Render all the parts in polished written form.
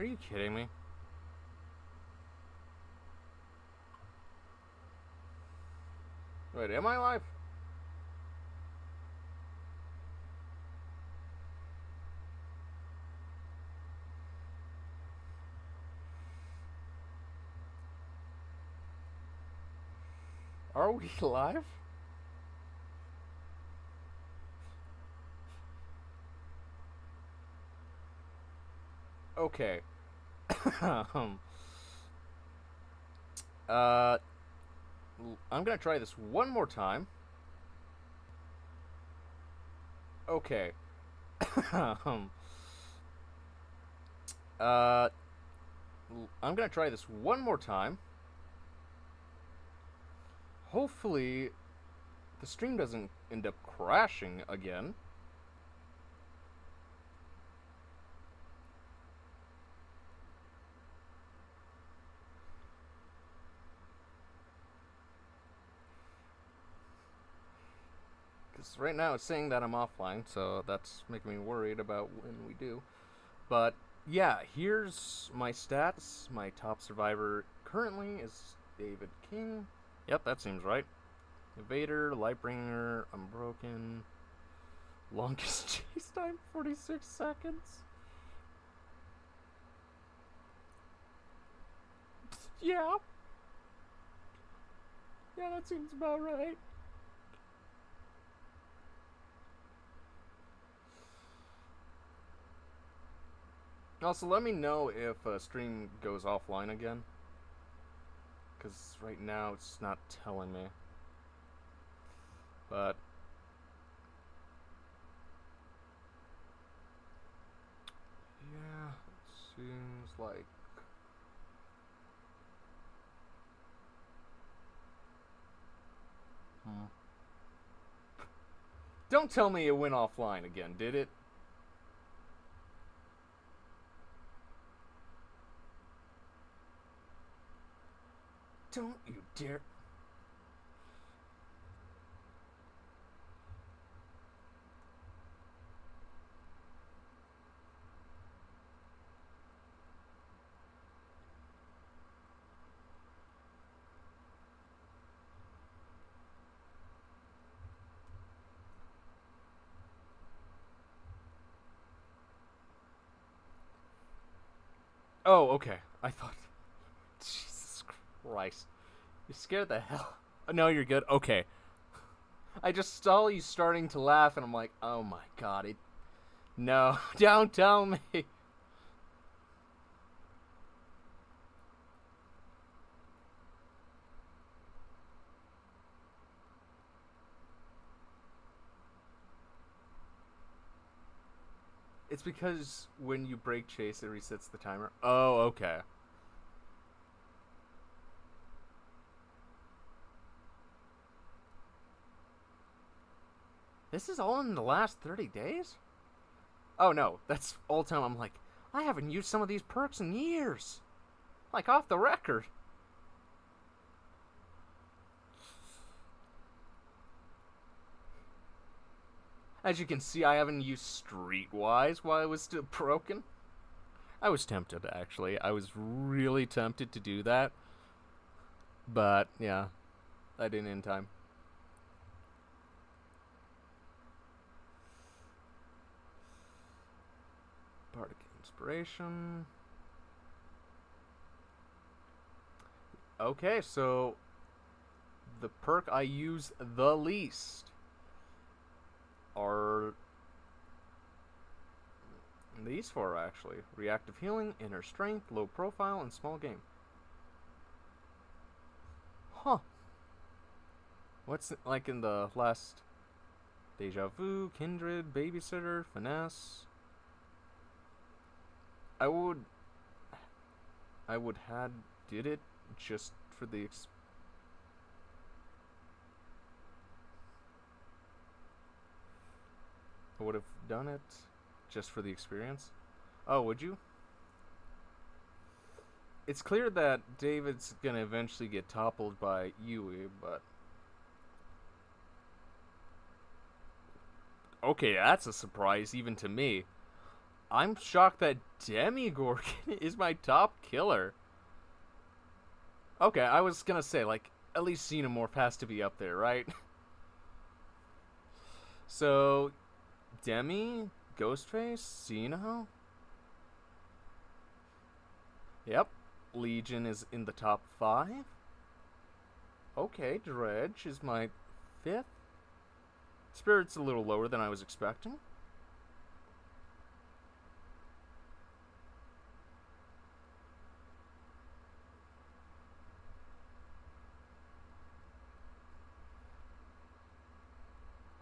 Are you kidding me? Wait, am I live? Are we live? Okay. um, uh, I'm gonna try this one more time. Okay. um, uh, I'm gonna try this one more time. Hopefully, the stream doesn't end up crashing again. Because right now it's saying that I'm offline, so that's making me worried about when we do. But yeah, here's my stats. My top survivor currently is David King. Yep, that seems right. Evader, Lightbringer, Unbroken. Longest chase time, 46 seconds. Yeah. Yeah, that seems about right. Also, let me know if a stream goes offline again. Because right now it's not telling me. But yeah, it seems like Don't tell me it went offline again, did it? Don't you dare. Oh, okay. I thought. Jesus Christ. You scared the hell. No, you're good. Okay. I just saw you starting to laugh, and I'm like, oh my god. No, don't tell me. It's because when you break chase, it resets the timer. Oh, okay. This is all in the last 30 days? Oh no, that's all time. I'm like, I haven't used some of these perks in years. Like, off the record. As you can see, I haven't used Streetwise while it was still broken. I was tempted, actually. I was really tempted to do that. But, yeah, I didn't in time. Bardic Inspiration. Okay, so the perk I use the least are these four, actually. Reactive Healing, Inner Strength, Low Profile, and Small Game. Huh. What's it like in the last? Deja Vu, Kindred, Babysitter, Finesse. I would had did it just for the I would have done it just for the experience. Oh, would you? It's clear that David's gonna eventually get toppled by Yui, but okay, that's a surprise even to me. I'm shocked that Demigorgon is my top killer. Okay, I was gonna say, like, at least Xenomorph has to be up there, right? So, Demi, Ghostface, Xeno? Yep. Legion is in the top 5. Okay, Dredge is my 5th. Spirit's a little lower than I was expecting.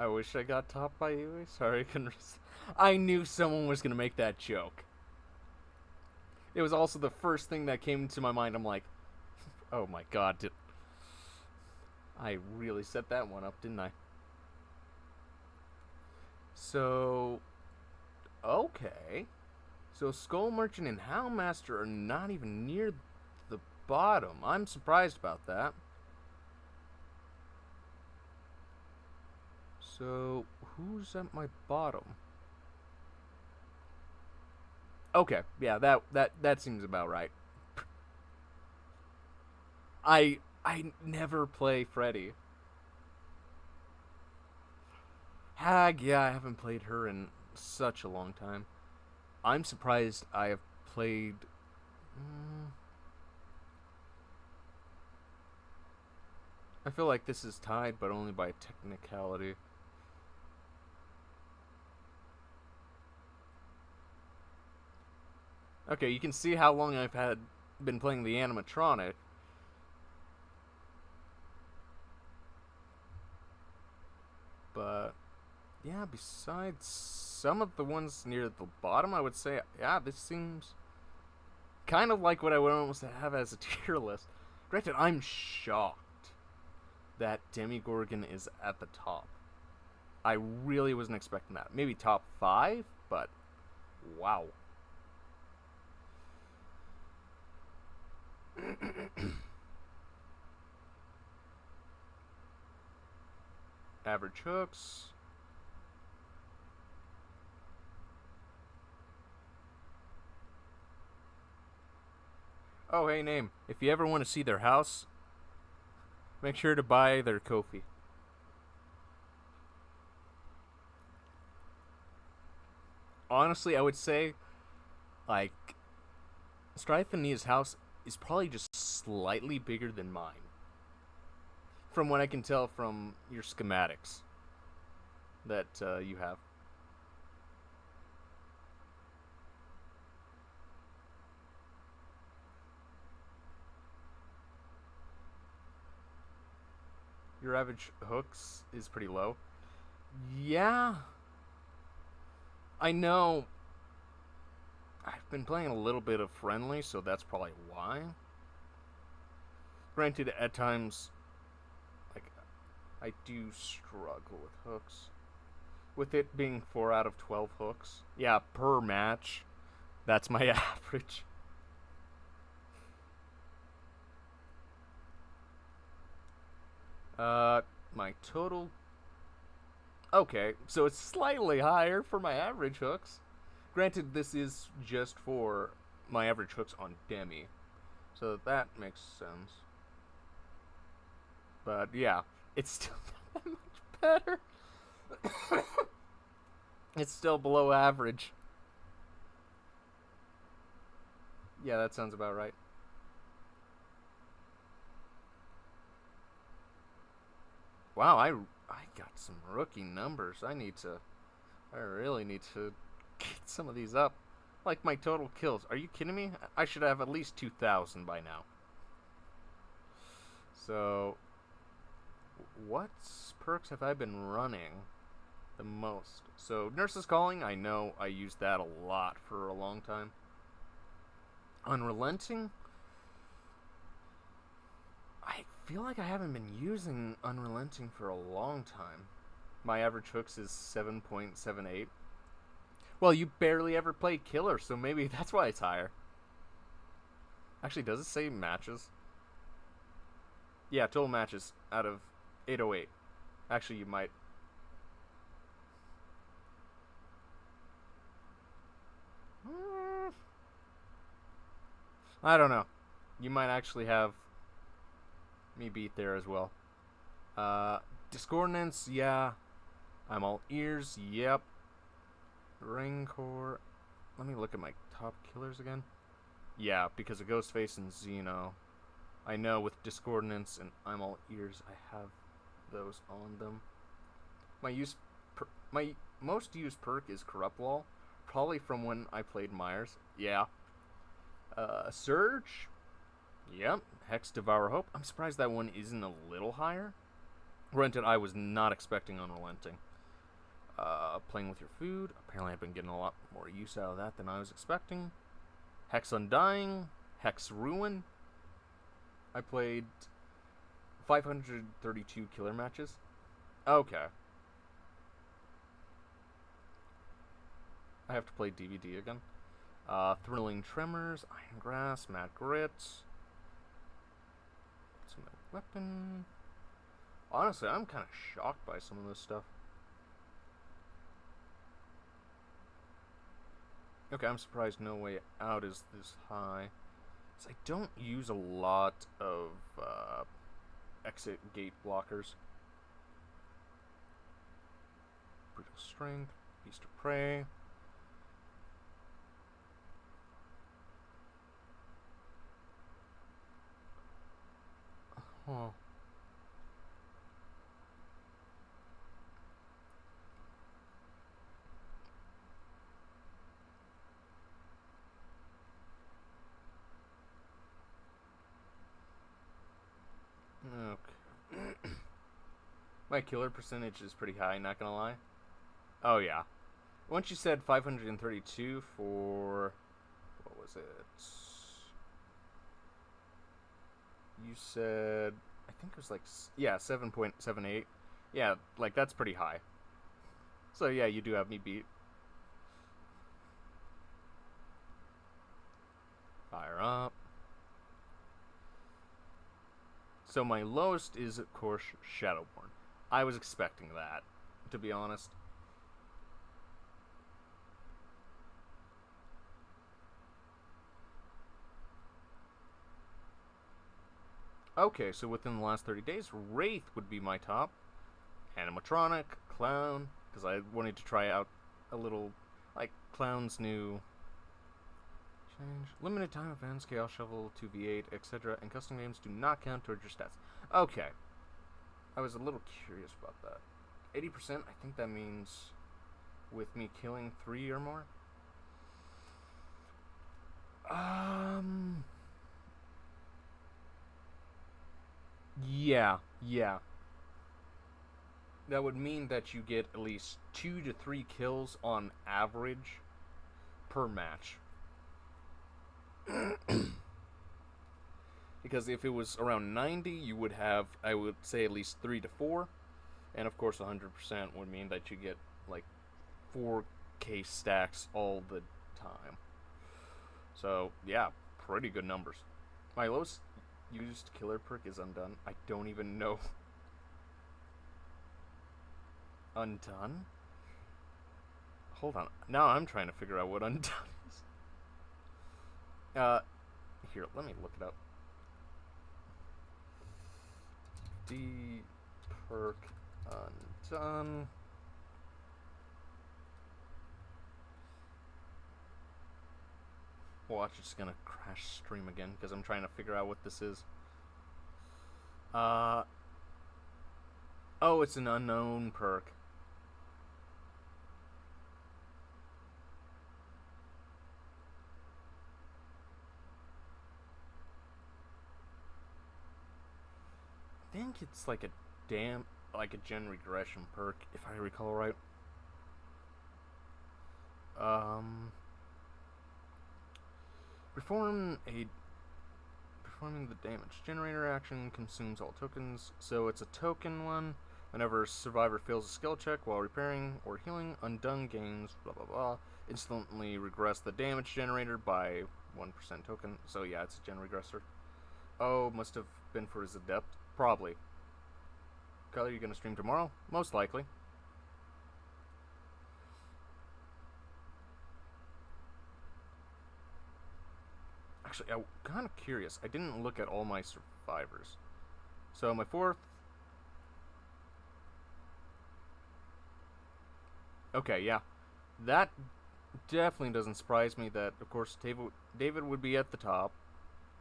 I wish I got topped by you. Sorry, I couldn't. I knew someone was gonna make that joke. It was also the first thing that came to my mind. I'm like, oh my god, I really set that one up, didn't I? So, okay. So Skull Merchant and Houndmaster are not even near the bottom. I'm surprised about that. So, who's at my bottom? Okay, yeah, that seems about right. I never play Freddy. Hag, yeah, I haven't played her in such a long time. I'm surprised I have played. I feel like this is tied, but only by technicality. Okay, you can see how long I've been playing the animatronic. But yeah, besides some of the ones near the bottom, I would say, yeah, this seems kind of like what I would almost have as a tier list. Granted, I'm shocked that Demigorgon is at the top. I really wasn't expecting that. Maybe top 5, but wow. Average hooks. Oh, hey, name. If you ever want to see their house, make sure to buy their Ko-fi. Honestly, I would say, like, Strife and Nia's house is probably just slightly bigger than mine. From what I can tell from your schematics that you have. Your average hooks is pretty low. Yeah. I know. I've been playing a little bit of friendly, so that's probably why. Granted, at times, like, I do struggle with hooks. With it being 4 out of 12 hooks. Yeah, per match. That's my average. My total. Okay, so it's slightly higher for my average hooks. Granted, this is just for my average hooks on Demi. So that makes sense. But yeah, it's still not that much better. It's still below average. Yeah, that sounds about right. Wow, I got some rookie numbers. I really need to get some of these up. Like my total kills. Are you kidding me? I should have at least 2,000 by now. So, what perks have I been running the most? So, Nurse's Calling, I know I used that a lot for a long time. Unrelenting, I feel like I haven't been using Unrelenting for a long time. My average hooks is 7.78. Well, you barely ever play Killer, so maybe that's why it's higher. Actually, does it say matches? Yeah, total matches out of 808. Actually, you might. I don't know. You might actually have me beat there as well. Discordance, yeah. I'm all ears, yep. Rancor. Let me look at my top killers again. Yeah, because of Ghostface and Xeno. I know with Discordance and I'm all ears, I have those on them. My most used perk is Corrupt Wall, probably from when I played Myers. Yeah. Surge. Yep. Hex Devour Hope. I'm surprised that one isn't a little higher. Granted, I was not expecting Unrelenting. Playing with your food. Apparently, I've been getting a lot more use out of that than I was expecting. Hex Undying. Hex Ruin. I played 532 killer matches. Okay. I have to play DBD again. Thrilling Tremors. Iron Grass. Mad Grit. What's my weapon? Honestly, I'm kind of shocked by some of this stuff. Okay, I'm surprised No Way Out is this high. I don't use a lot of exit gate blockers. Brutal Strength, Beast of Prey. Huh. Okay. My killer percentage is pretty high, not gonna lie. Oh, yeah. Once you said 532 for... What was it? You said... I think it was like... Yeah, 7.78. Yeah, like, that's pretty high. So, yeah, you do have me beat. Fire up. So my lowest is, of course, Shadowborn. I was expecting that, to be honest. Okay, so within the last 30 days, Wraith would be my top. Animatronic, Clown, because I wanted to try out a little, like, Clown's new change. Limited time events, Chaos Shovel, 2v8, etc. and custom games do not count towards your stats. Okay. I was a little curious about that. 80%, I think that means with me killing 3 or more. Yeah. That would mean that you get at least 2 to 3 kills on average per match. Because if it was around 90, you would have, I would say, at least 3 to 4. And of course, 100% would mean that you get like 4K stacks all the time. So, yeah, pretty good numbers. My lowest used killer perk is Undone. I don't even know. Undone? Hold on. Now I'm trying to figure out what Undone is. Here, let me look it up. D perk Undone. Watch, it's gonna crash stream again because I'm trying to figure out what this is. Oh, it's an unknown perk. I think it's like a gen regression perk, if I recall right. Performing the damage generator action consumes all tokens, so it's a token one. Whenever a survivor fails a skill check while repairing or healing, Undone gains blah blah blah. Instantly regress the damage generator by 1% token. So yeah, it's a gen regressor. Oh, must have been for his adept. Probably. Kyler, you gonna stream tomorrow? Most likely. Actually, I'm kind of curious. I didn't look at all my survivors. So my fourth. Okay, yeah. That definitely doesn't surprise me that, of course, David would be at the top.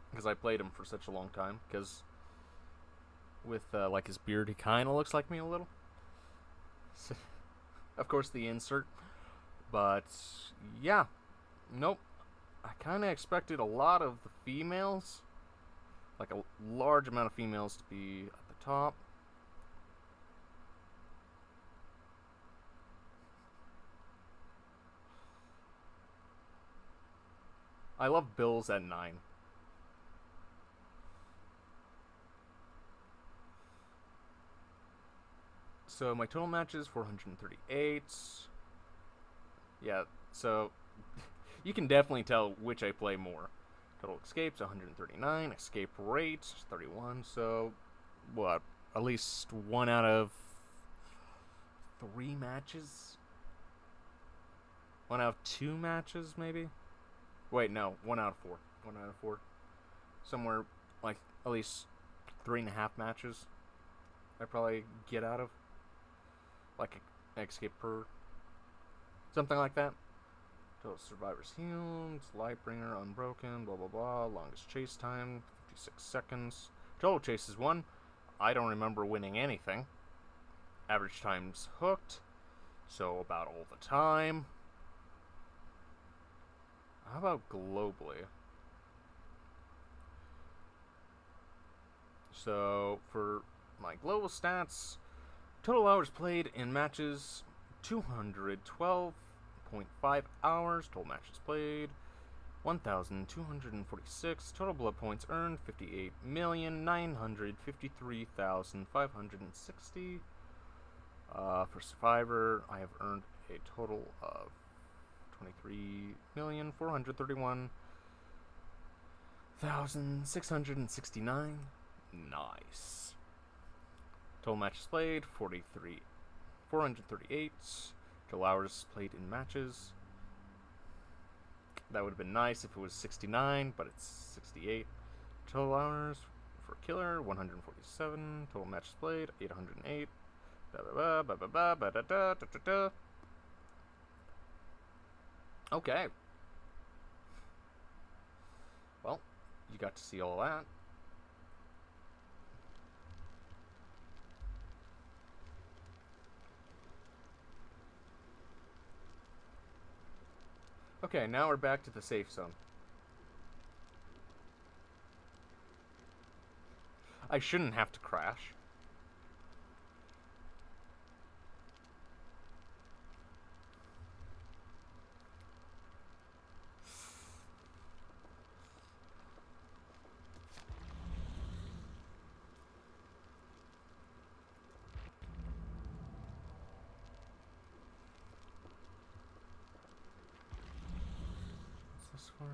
Because I played him for such a long time. Because with, like, his beard, he kind of looks like me a little. So, of course, the insert. But, yeah. Nope. I kind of expected a lot of the females. Like, a large amount of females to be at the top. I love Bills at 9. So my total matches 438. Yeah, so you can definitely tell which I play more. Total escapes 139, escape rate 31. So what? At least 1 out of 3 matches? 1 out of 2 matches, maybe? Wait, no, 1 out of 4. 1 out of 4. Somewhere like at least 3.5 matches I probably get out of. Like an escape per. Something like that. Total survivors healed, Lightbringer unbroken, blah blah blah. Longest chase time, 56 seconds. Total chases 1. I don't remember winning anything. Average times hooked, so about all the time. How about globally? So for my global stats, total hours played in matches 212.5 hours. Total matches played 1,246. Total blood points earned 58,953,560. For Survivor, I have earned a total of 23,431,669. Nice. Total matches played 438. Total hours played in matches. That would have been nice if it was 69, but it's 68. Total hours for Killer 147. Total matches played 808. Okay. Well, you got to see all that. Okay, now we're back to the safe zone. I shouldn't have to crash. What's this for?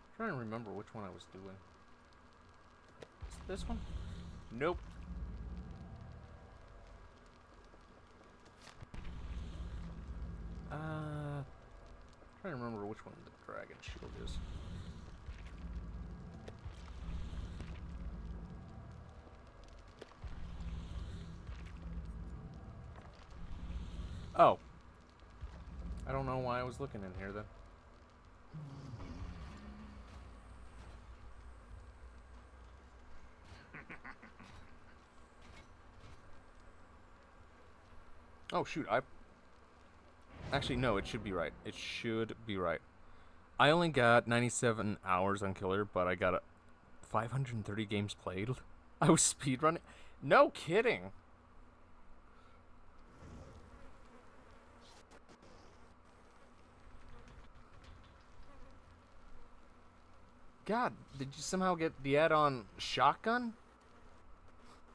I'm trying to remember which one I was doing. Is it this one? Nope. Trying to remember which one the dragon shield is. Oh. I don't know why I was looking in here then. Oh shoot, actually no, it should be right. It should be right. I only got 97 hours on Killer, but I got 530 games played. I was speedrunning. No kidding. God, did you somehow get the add-on shotgun?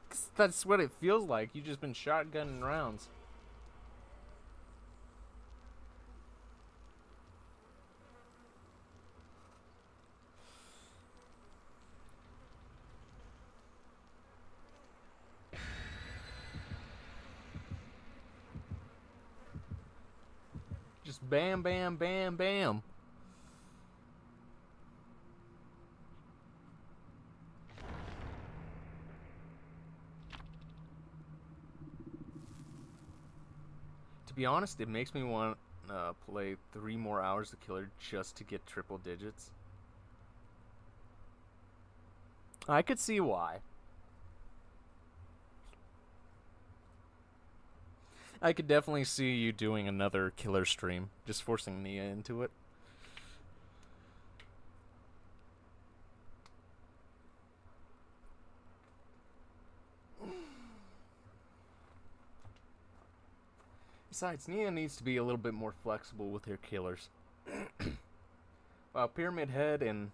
'Cause that's what it feels like. You've just been shotgunning rounds. Just Just bam, bam, bam, bam. To be honest, it makes me want to play 3 more hours of Killer just to get triple digits. I could see why. I could definitely see you doing another Killer stream, just forcing Nia into it. Besides, Nia needs to be a little bit more flexible with her killers. While Pyramid Head and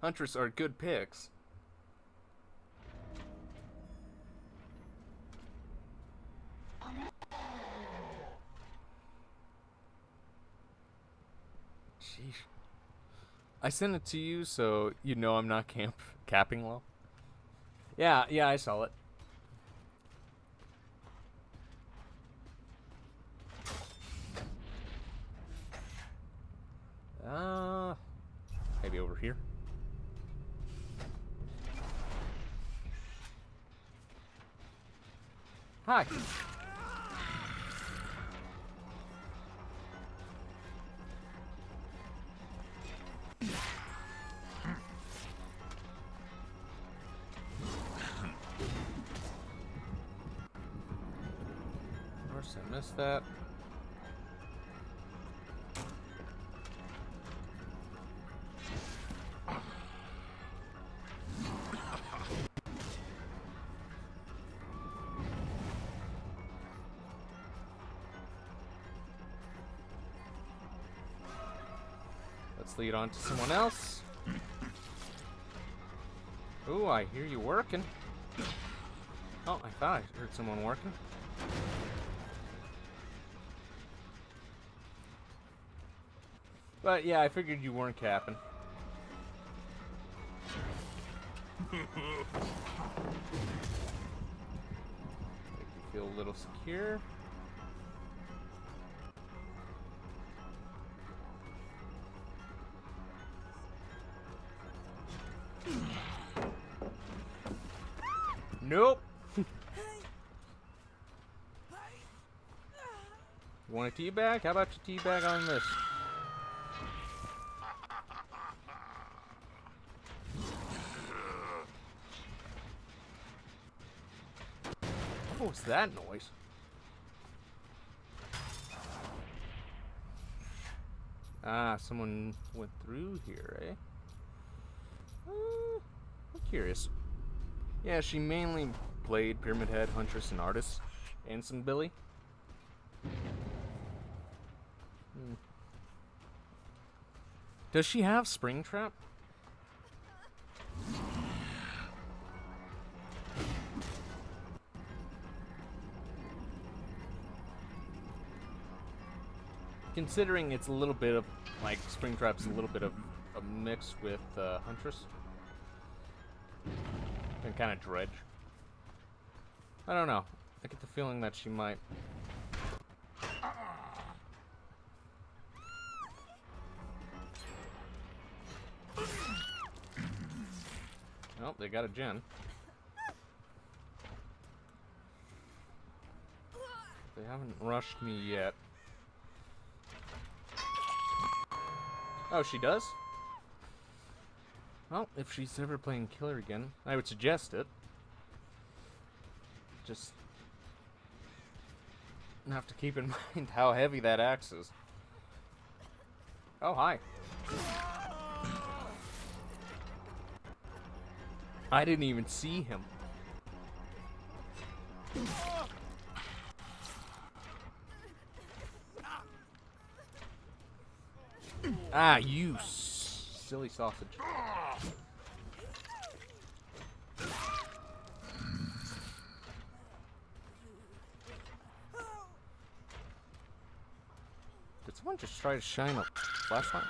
Huntress are good picks, sheesh. I sent it to you so you know I'm not capping low. Yeah, I saw it. Maybe over here. Hi. Of course, I missed that. Let's lead on to someone else. Ooh, I hear you working. Oh, I thought I heard someone working. But yeah, I figured you weren't capping. Make you feel a little secure. Nope. You want a teabag? How about you teabag on this? What's that noise? Ah, someone went through here, eh? I'm curious. Yeah, she mainly played Pyramid Head, Huntress, and Artist, and some Billy. Does she have Springtrap? Considering it's a little bit of, like, Springtrap's a little bit of a mix with Huntress. And kind of Dredge. I don't know. I get the feeling that she might. Oh, they got a gen. They haven't rushed me yet. Oh, she does? Well, if she's ever playing Killer again, I would suggest it. Just have to keep in mind how heavy that axe is. Oh, hi. I didn't even see him. Ah, you silly sausage. Did someone just try to shine a flashlight?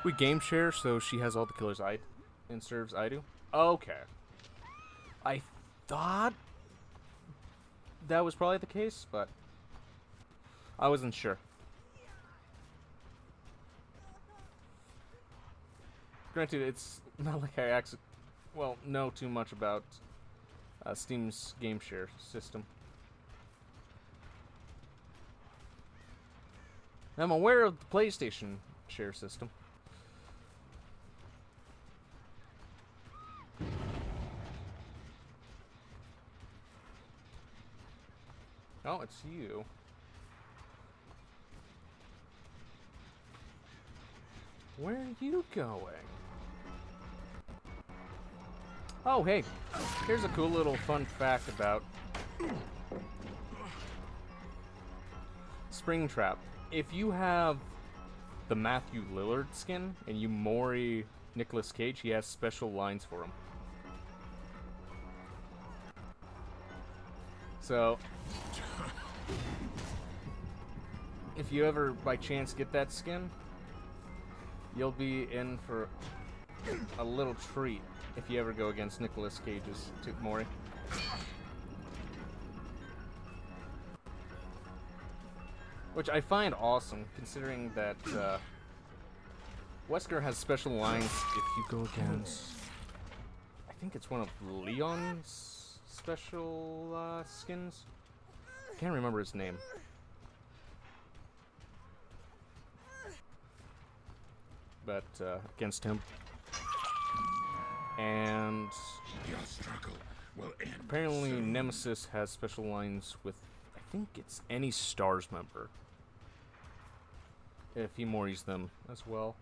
We game share, so she has all the killers and serves I do. Okay. I thought that was probably the case, but I wasn't sure. Granted, it's not like I actually, well, know too much about Steam's game share system. I'm aware of the PlayStation share system. Oh, it's you. Where are you going? Oh, hey. Here's a cool little fun fact about Springtrap. If you have the Matthew Lillard skin and you Mori Nicolas Cage, he has special lines for him. So, if you ever by chance get that skin, you'll be in for a little treat if you ever go against Nicolas Cage's Mori. Which I find awesome, considering that Wesker has special lines if you go against... I think it's one of Leon's special skins? I can't remember his name. But against him. And Your struggle will end apparently soon. Nemesis has special lines with, I think it's any STARS member. If he Moris them as well.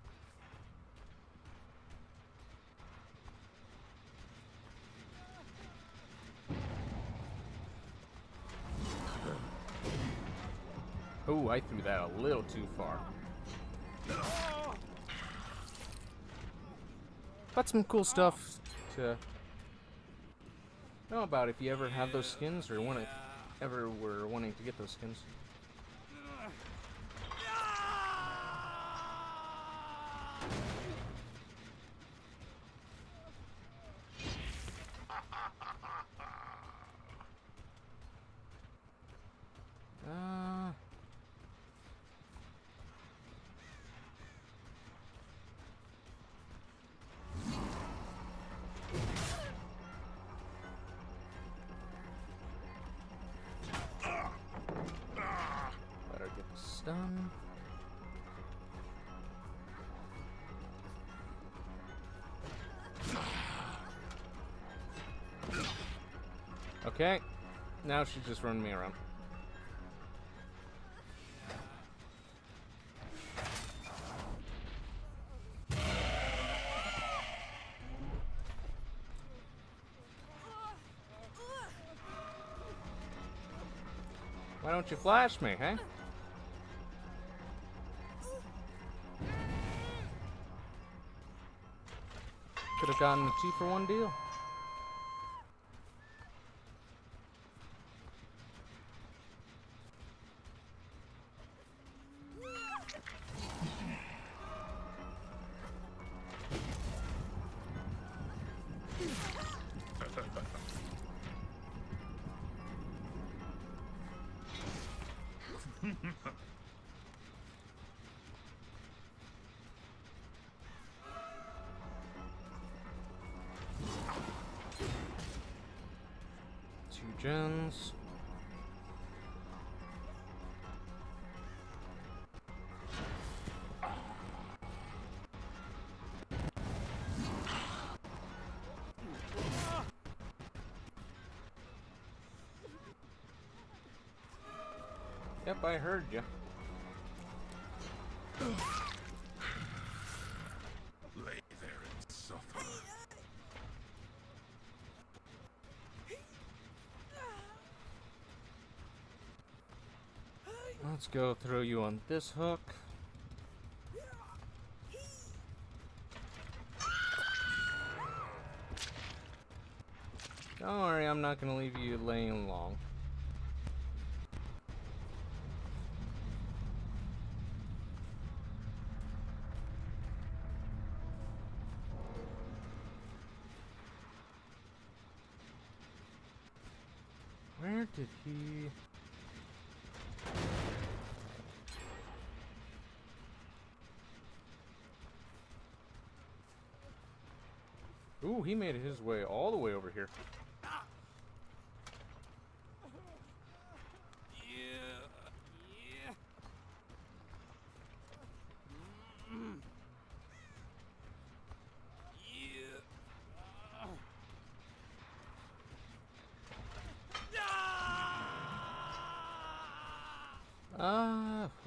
Oh, I threw that a little too far. But some cool stuff to know about if you ever have those skins or ever were wanting to get those skins. Better get this done. Okay, now she's just running me around. Why don't you flash me, huh? Could have gotten a 2-for-1 deal. Two gens. Yep, I heard you. Lay there and suffer. Let's go throw you on this hook. Don't worry, I'm not gonna leave you laying long. Where did he... Ooh, he made his way all the way over here.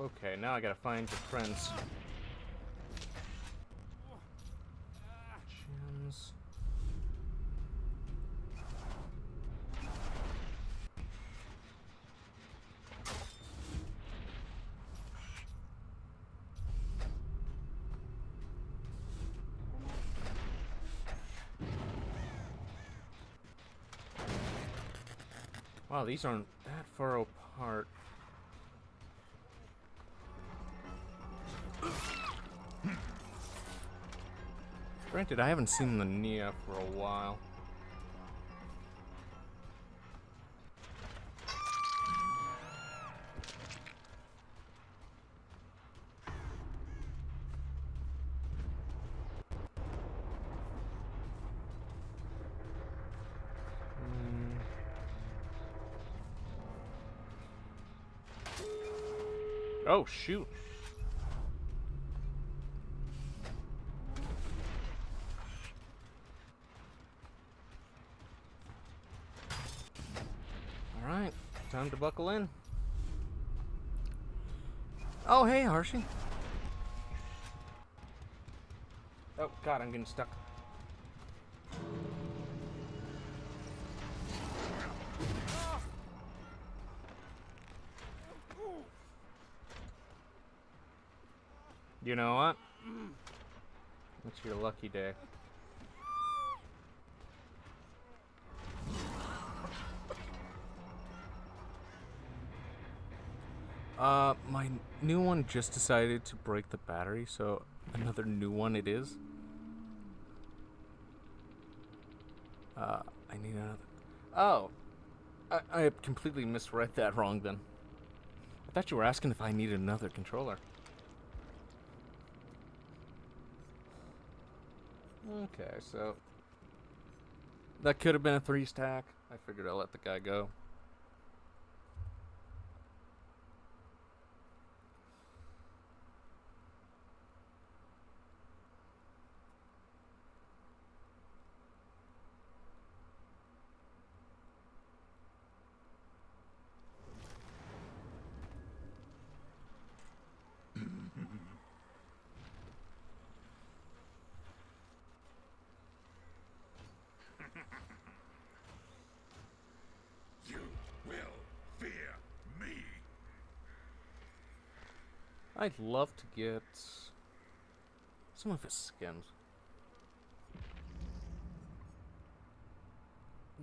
Okay, now I gotta find your friends. Gems. Wow, these aren't that far apart. Granted, I haven't seen the Nia for a while. Oh, shoot. Alright, time to buckle in. Oh, hey, Harshi. Oh, God, I'm getting stuck. You know what? It's your lucky day. My new one just decided to break the battery, so another new one it is. I need another. Oh, I completely misread that wrong then. I thought you were asking if I needed another controller. Okay, so that could have been a 3-stack. I figured I'll let the guy go. You will fear me. I'd love to get some of his skins.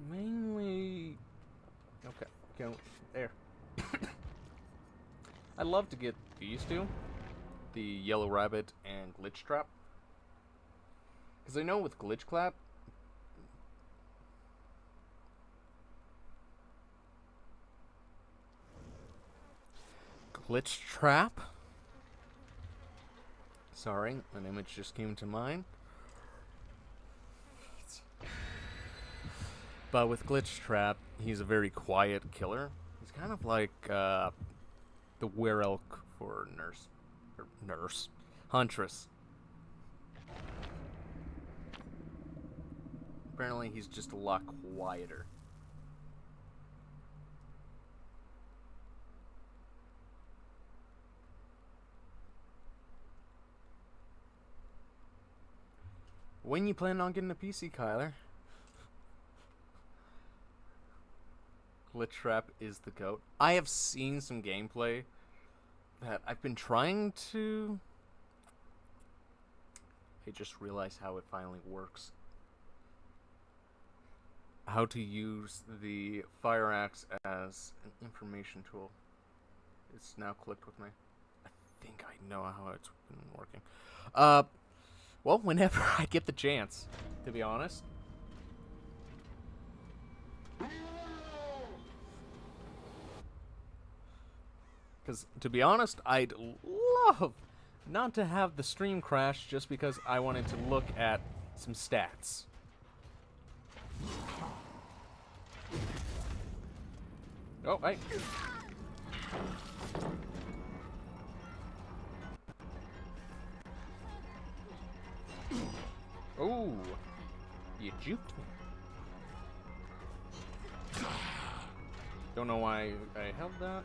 Mainly... Okay, go there. I'd love to get these two. The Yellow Rabbit and Glitch Trap. Because I know with Glitch Clap... Glitch Trap? Sorry, an image just came to mind. But with Glitch Trap, he's a very quiet killer. He's kind of like the Were-Elk for Huntress. Apparently he's just a lot quieter. When you plan on getting a PC, Kyler? Glitch Trap is the GOAT. I have seen some gameplay that I've been trying to... I just realized how it finally works. How to use the fire axe as an information tool. It's now clicked with me. I think I know how it's been working. Well, whenever I get the chance, to be honest. Because, to be honest, I'd love not to have the stream crash just because I wanted to look at some stats. Oh, hey. Oh, you juked me. Don't know why I held that.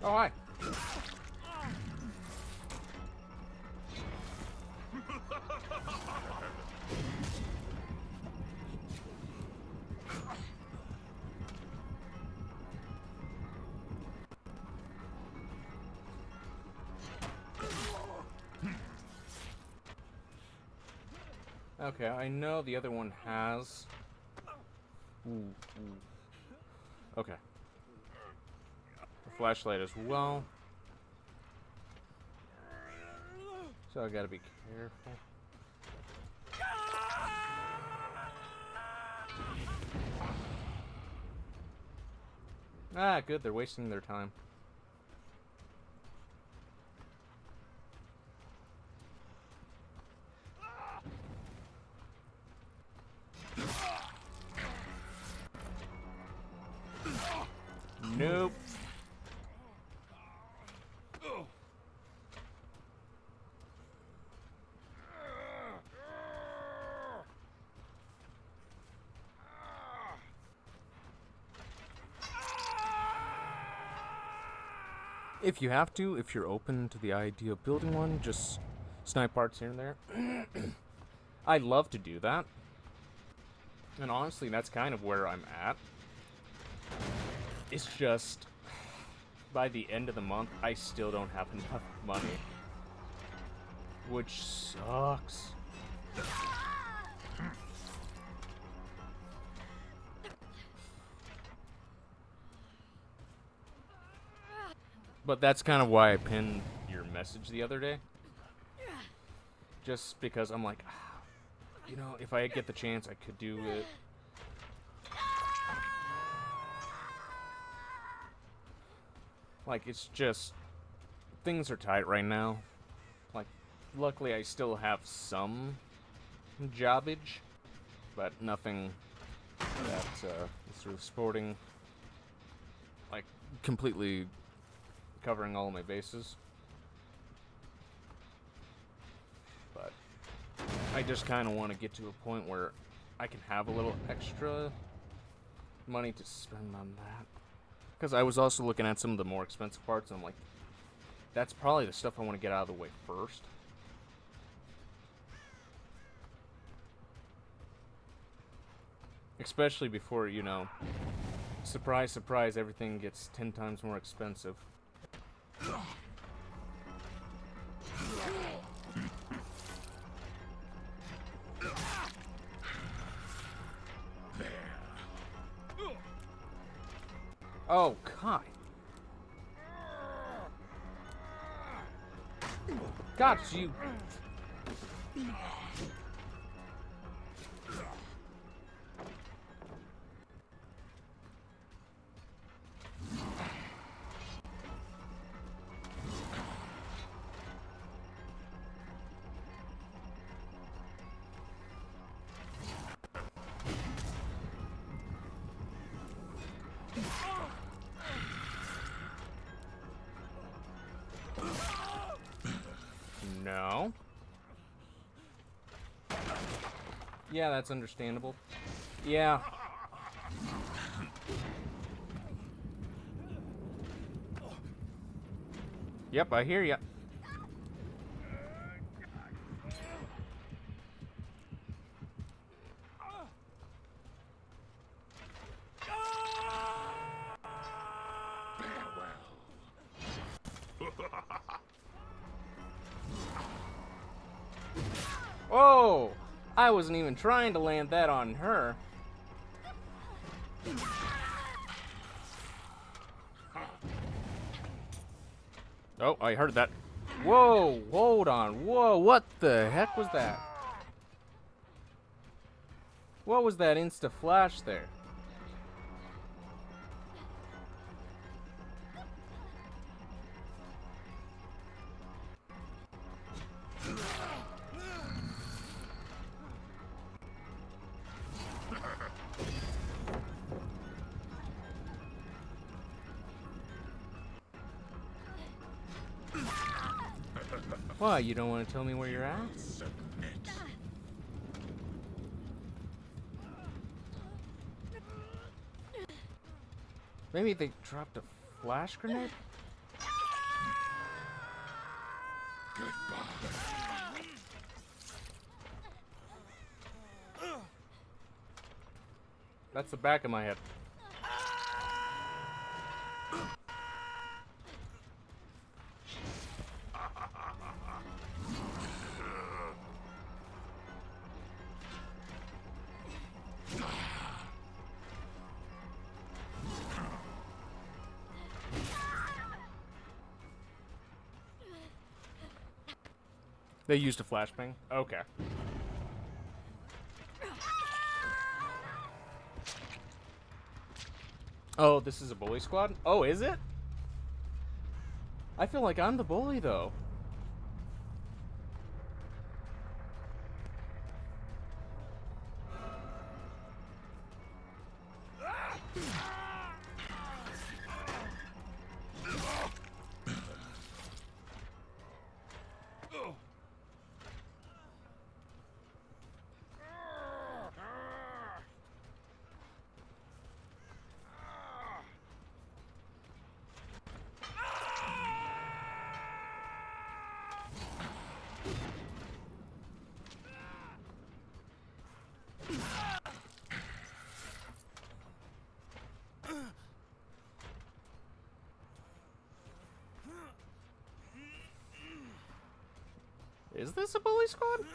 Oh, hi. Okay, I know the other one has. Ooh. Okay. The flashlight as well. So I gotta be careful. Ah, good, they're wasting their time. Nope. If you have to, if you're open to the idea of building one, just snipe parts here and there. I love to do that. And honestly, that's kind of where I'm at. It's just, by the end of the month, I still don't have enough money. Which sucks. But that's kind of why I pinned your message the other day. Just because I'm like, you know, if I get the chance, I could do it. Like, it's just, things are tight right now. Like, luckily I still have some jobbage, but nothing that is sort of sporting, like, completely covering all of my bases. But I just kind of want to get to a point where I can have a little extra money to spend on that. Because I was also looking at some of the more expensive parts, and I'm like, that's probably the stuff I want to get out of the way first. Especially before, you know, surprise, surprise, everything gets 10 times more expensive. Oh, God. Got you. No. Yeah, that's understandable. Yeah. Yep, I hear ya. Oh! I wasn't even trying to land that on her. Oh, I heard that. Whoa, hold on. Whoa, what the heck was that? What was that insta flash there? Why, you don't want to tell me where you're at? Submit. Maybe they dropped a flash grenade? Goodbye. That's the back of my head. They used a flashbang? Okay. Oh, this is a bully squad? Oh, is it? I feel like I'm the bully, though. Is this a bully squad?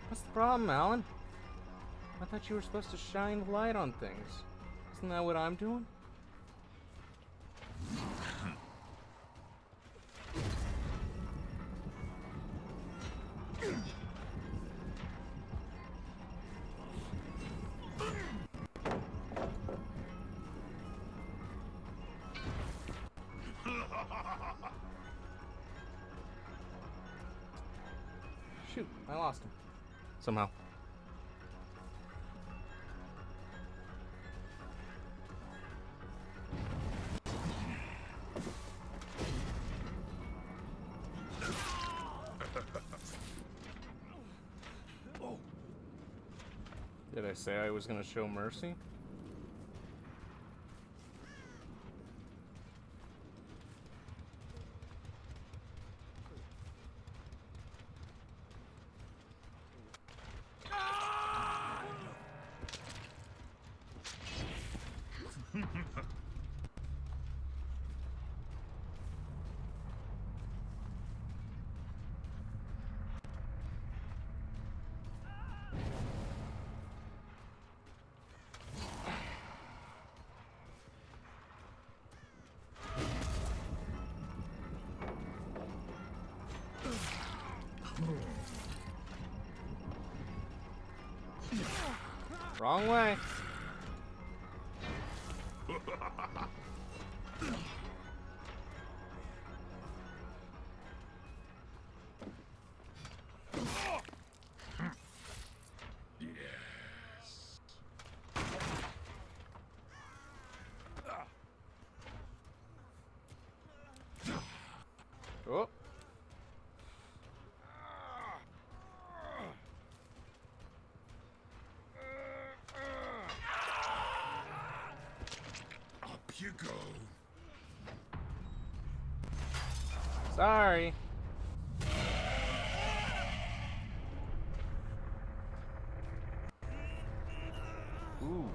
What's the problem, Alan? I thought you were supposed to shine light on things. Isn't that what I'm doing? Shoot, I lost him. Somehow. Did I say I was gonna show mercy? Wrong way. Yes. Oh. Up you go. Sorry. Ooh.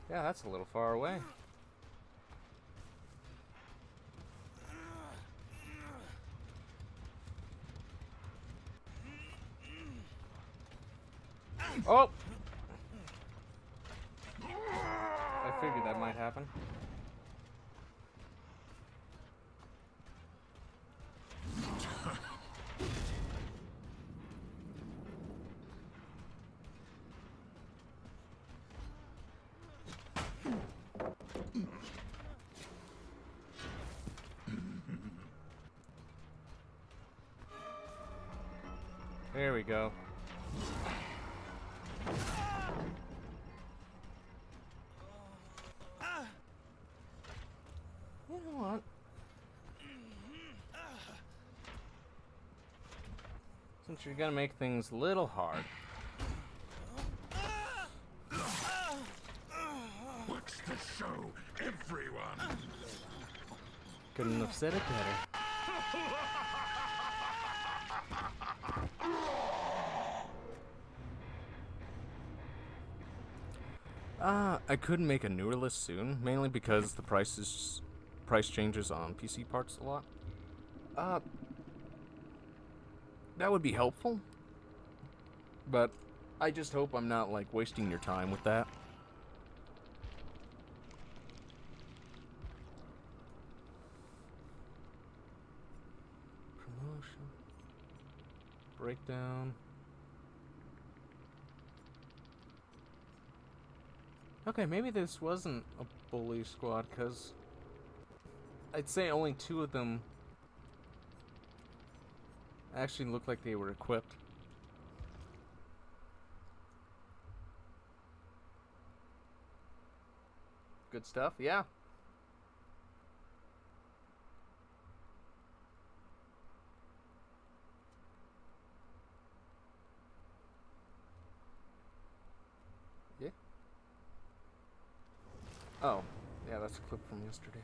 Yeah, that's a little far away. Oh! I figured that might happen. There we go. You know what? Since you're gonna make things a little hard. What's the show, everyone? Couldn't have said it better. I could make a newer list soon, mainly because the price changes on PC parts a lot. That would be helpful, but I just hope I'm not like wasting your time with that. Promotion, breakdown. Okay, maybe this wasn't a bully squad, because I'd say only 2 of them actually looked like they were equipped. Good stuff, yeah. Yeah. Oh, yeah, that's a clip from yesterday.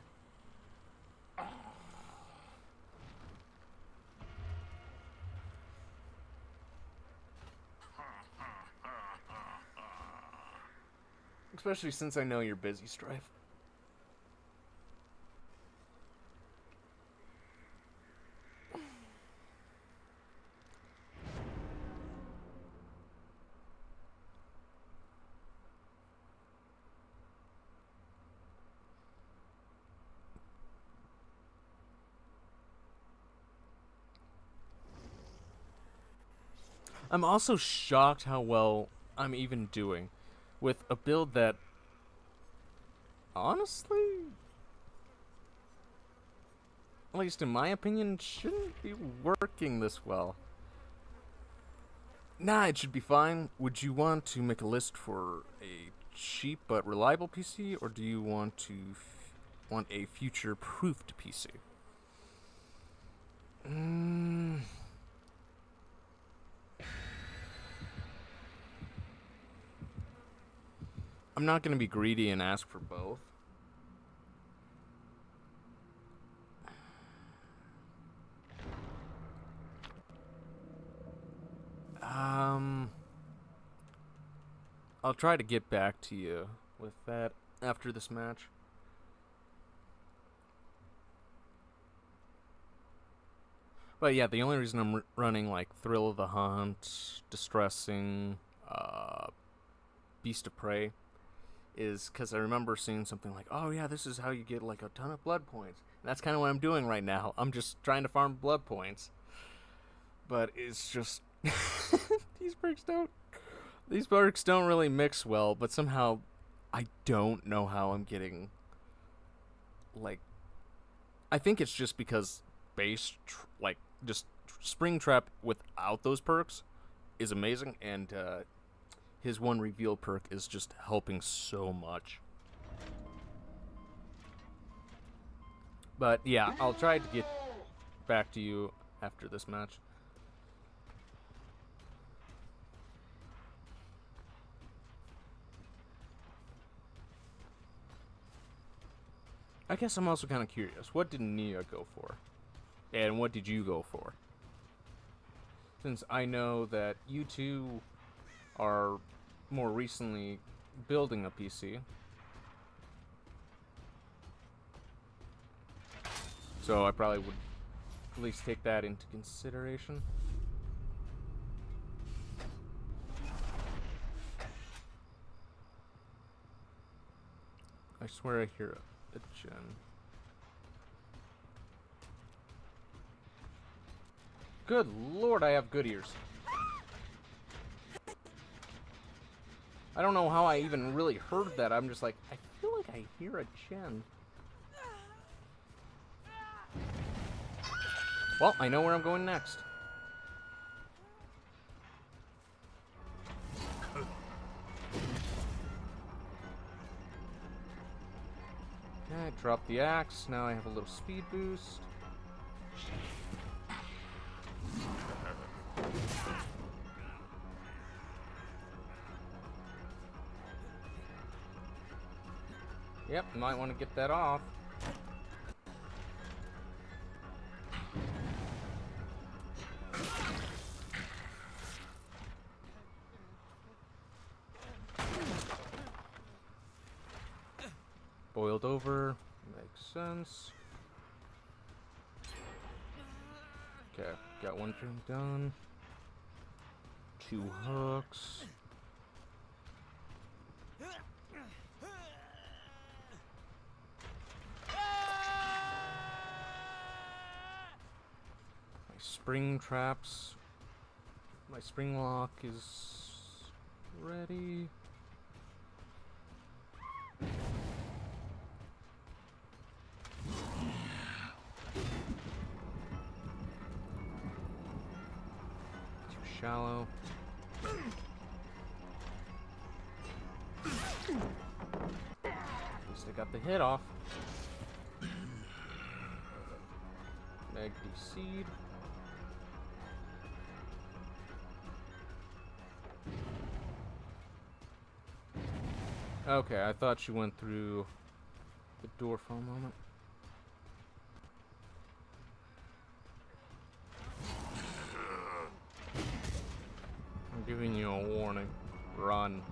Especially since I know you're busy, Strife. I'm also shocked how well I'm even doing with a build that, honestly, at least in my opinion, shouldn't be working this well. Nah, it should be fine. Would you want to make a list for a cheap but reliable PC, or do you want to want a future-proofed PC? I'm not gonna be greedy and ask for both. I'll try to get back to you with that after this match. But yeah, the only reason I'm running like Thrill of the Hunt, Distressing, Beast of Prey is because I remember seeing something like, oh yeah, this is how you get like a ton of blood points. And that's kind of what I'm doing right now. I'm just trying to farm blood points. But it's just these perks don't really mix well, but somehow I don't know how I'm getting like I think it's just because just Springtrap without those perks is amazing, and his one reveal perk is just helping so much. But yeah, I'll try to get back to you after this match. I guess I'm also kind of curious. What did Nia go for? And what did you go for? Since I know that you two are more recently building a PC. So I probably would at least take that into consideration. I swear I hear a gen. Good lord, I have good ears. I don't know how I even really heard that. I'm just like, I feel like I hear a gen. Well, I know where I'm going next. Okay, drop the axe. Now I have a little speed boost. Yep, might want to get that off. Boiled over. Makes sense. Okay, got one thing done. 2 hooks. My spring traps. My spring lock is ready. Too shallow. At least I got the hit off. Mag seed. Okay, I thought she went through the door for a moment. I'm giving you a warning. Run.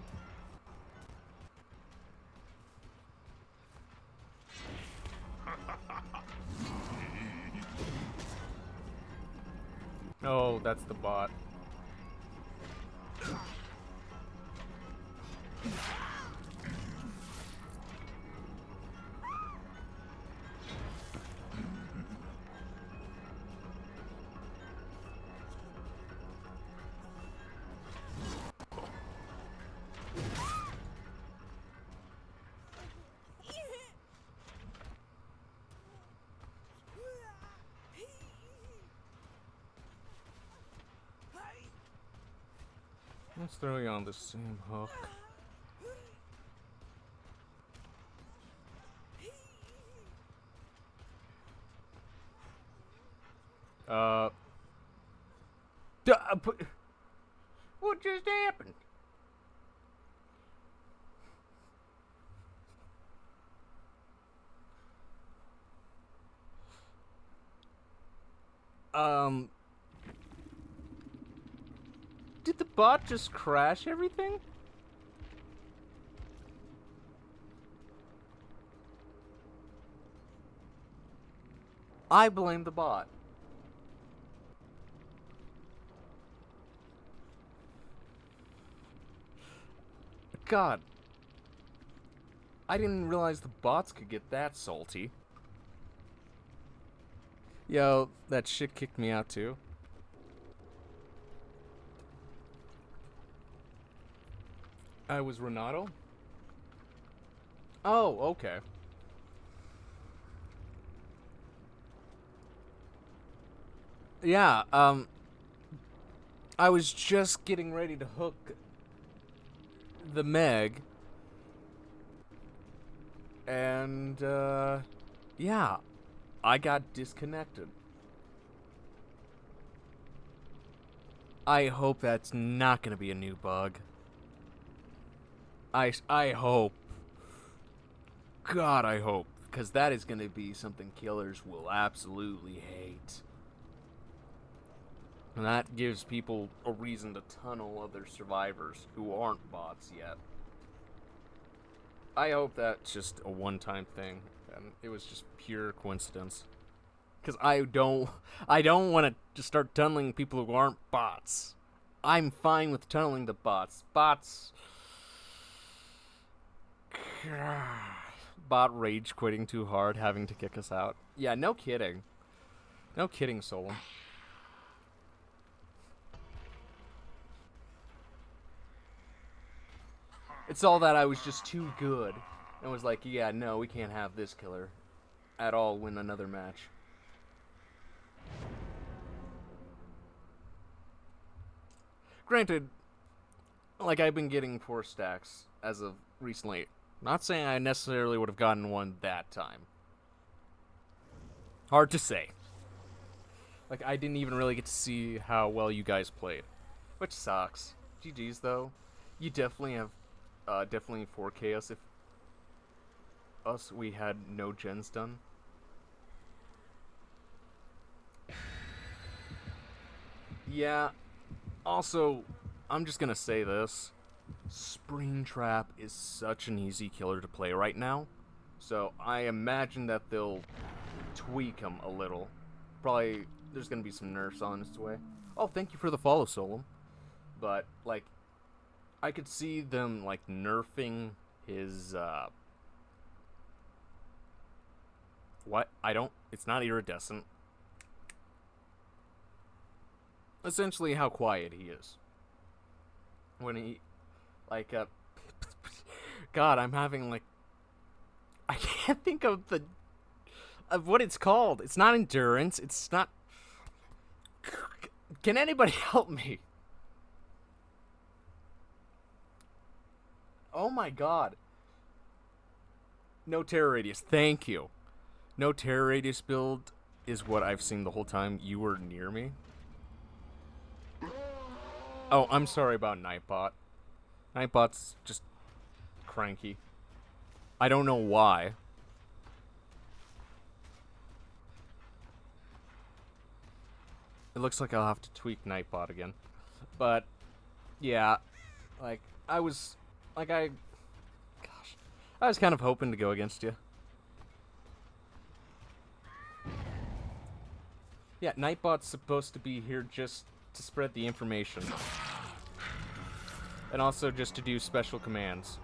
Oh, that's the bot. Let's throw you on the same hook. What just happened? Did the bot just crash everything? I blame the bot. God. I didn't realize the bots could get that salty. Yo, that shit kicked me out too. I was Renato? Oh, okay. Yeah, I was just getting ready to hook the Meg. And, yeah, I got disconnected. I hope that's not gonna be a new bug. I hope. God, I hope. Because that is gonna be something killers will absolutely hate. And that gives people a reason to tunnel other survivors who aren't bots yet. I hope that's just a one-time thing, and it was just pure coincidence. Because I don't want to just start tunneling people who aren't bots. I'm fine with tunneling the bots. Bots... Bot rage quitting too hard, having to kick us out. Yeah, no kidding. No kidding, Solon. It's all that I was just too good. And was like, yeah, no, we can't have this killer at all win another match. Granted, like, I've been getting 4 stacks as of recently. Not saying I necessarily would have gotten one that time. Hard to say. Like, I didn't even really get to see how well you guys played. Which sucks. GG's, though. You definitely have, definitely 4K us if we had no gens done. Yeah. Also, I'm just gonna say this. Springtrap is such an easy killer to play right now. So I imagine that they'll tweak him a little. Probably there's gonna be some nerfs on its way. Oh, thank you for the follow, Solom. But, like, I could see them, like, nerfing his, what? It's not iridescent. Essentially how quiet he is. When he, like, God, I'm having, like, I can't think of what it's called. It's not endurance. It's not, can anybody help me? Oh my God. No terror radius. Thank you. No terror radius build is what I've seen the whole time you were near me. Oh, I'm sorry about Nightbot. Nightbot's just cranky. I don't know why. It looks like I'll have to tweak Nightbot again. But, yeah. Like, I was kind of hoping to go against you. Yeah, Nightbot's supposed to be here just to spread the information. And also just to do special commands.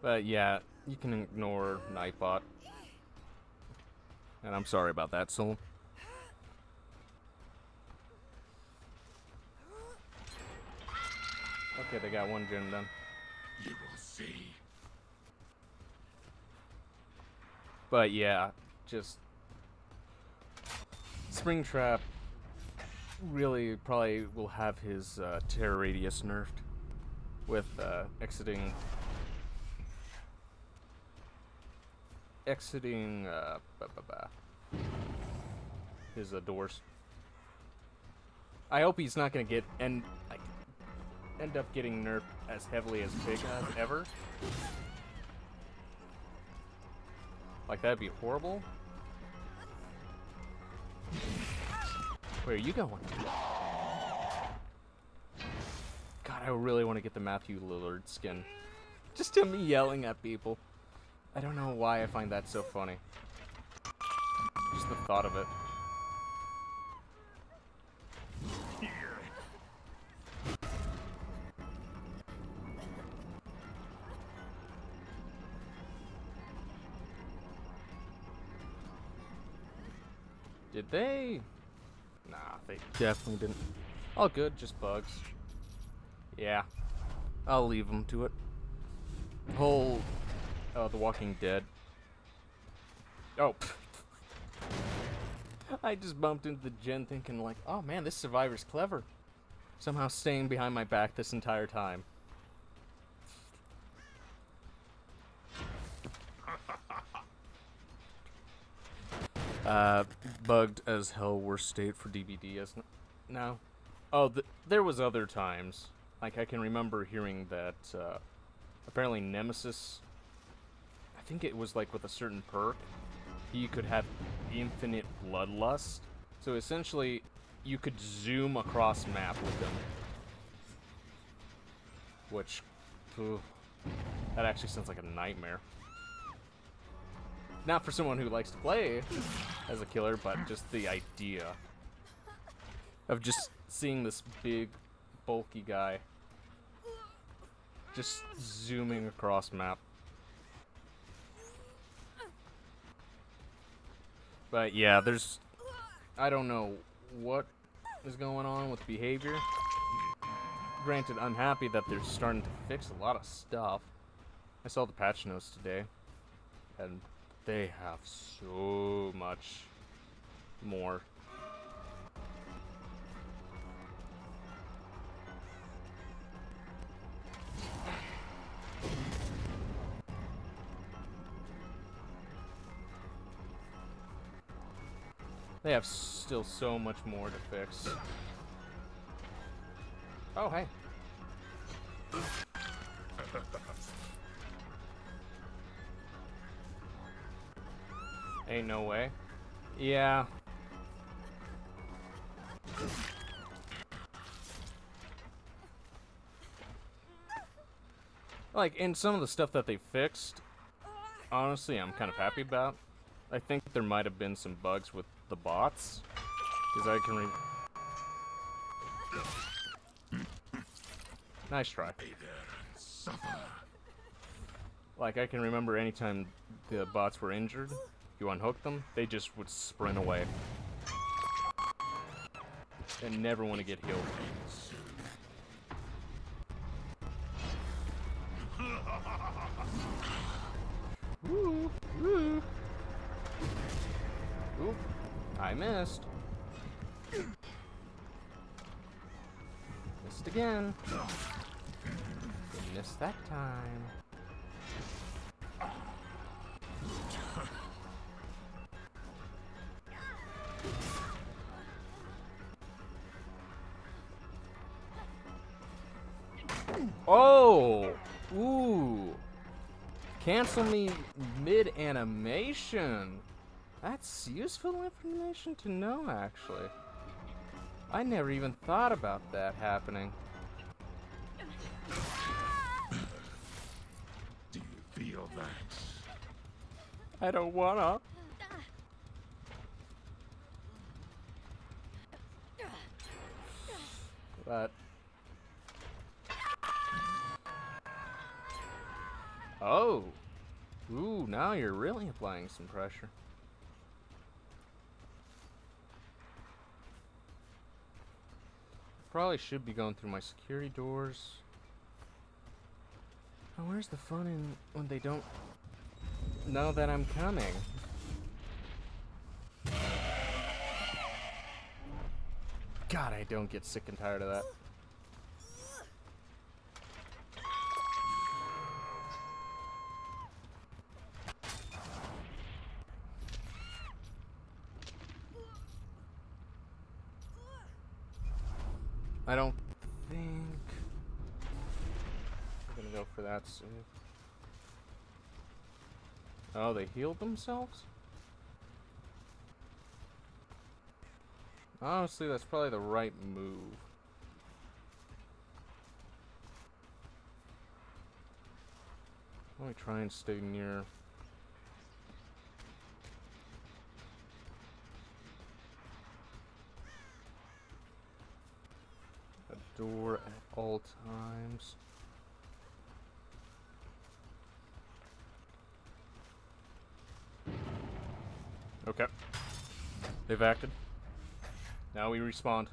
But yeah, you can ignore Nightbot. And I'm sorry about that, Soul. Okay, they got one gen done. You will see. But yeah, just Springtrap really probably will have his terror radius nerfed with exiting his doors. I hope he's not gonna end up getting nerfed as heavily as Big as ever. Like, that'd be horrible. Where are you going? God, I really want to get the Matthew Lillard skin. Just him yelling at people. I don't know why I find that so funny. Just the thought of it. Did they? Nah, they definitely didn't. All good, just bugs. Yeah, I'll leave them to it. Whole, The Walking Dead. Oh, I just bumped into the gen thinking like, oh man, this survivor's clever. Somehow staying behind my back this entire time. Bugged as hell, worst state for DBD as now. Oh, there was other times. Like, I can remember hearing that, apparently Nemesis, I think it was like with a certain perk, he could have infinite bloodlust. So essentially, you could zoom across map with him. Which, that actually sounds like a nightmare. Not for someone who likes to play as a killer, but just the idea of just seeing this big, bulky guy just zooming across map. But yeah, I don't know what is going on with behavior. Granted, I'm happy that they're starting to fix a lot of stuff. I saw the patch notes today, and they have so much more. They have still so much more to fix. Oh, hey. Ain't no way. Yeah. Like, in some of the stuff that they fixed, honestly, I'm kind of happy about. I think there might have been some bugs with the bots. Because I can Nice try. Like, I can remember anytime the bots were injured, you unhook them, they just would sprint away. And never want to get healed. Woo! Woo! Oop. I missed. Missed again. Missed that time. Oh! Ooh! Cancel me mid-animation. That's useful information to know, actually. I never even thought about that happening. Do you feel that? I don't wanna. But... Oh! Ooh, now you're really applying some pressure. Probably should be going through my security doors. Oh, where's the fun in when they don't know that I'm coming? God, I don't get sick and tired of that. I don't think I'm gonna go for that save. Oh, they healed themselves? Honestly, that's probably the right move. Let me try and stay near. A door at all times. Okay. They've acted. Now we respawn.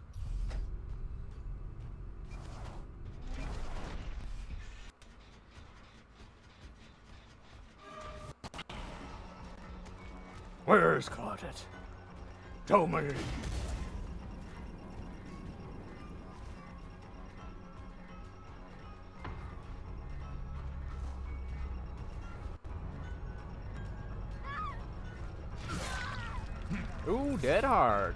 Where is Claudette? Tell me! Ooh, dead hard.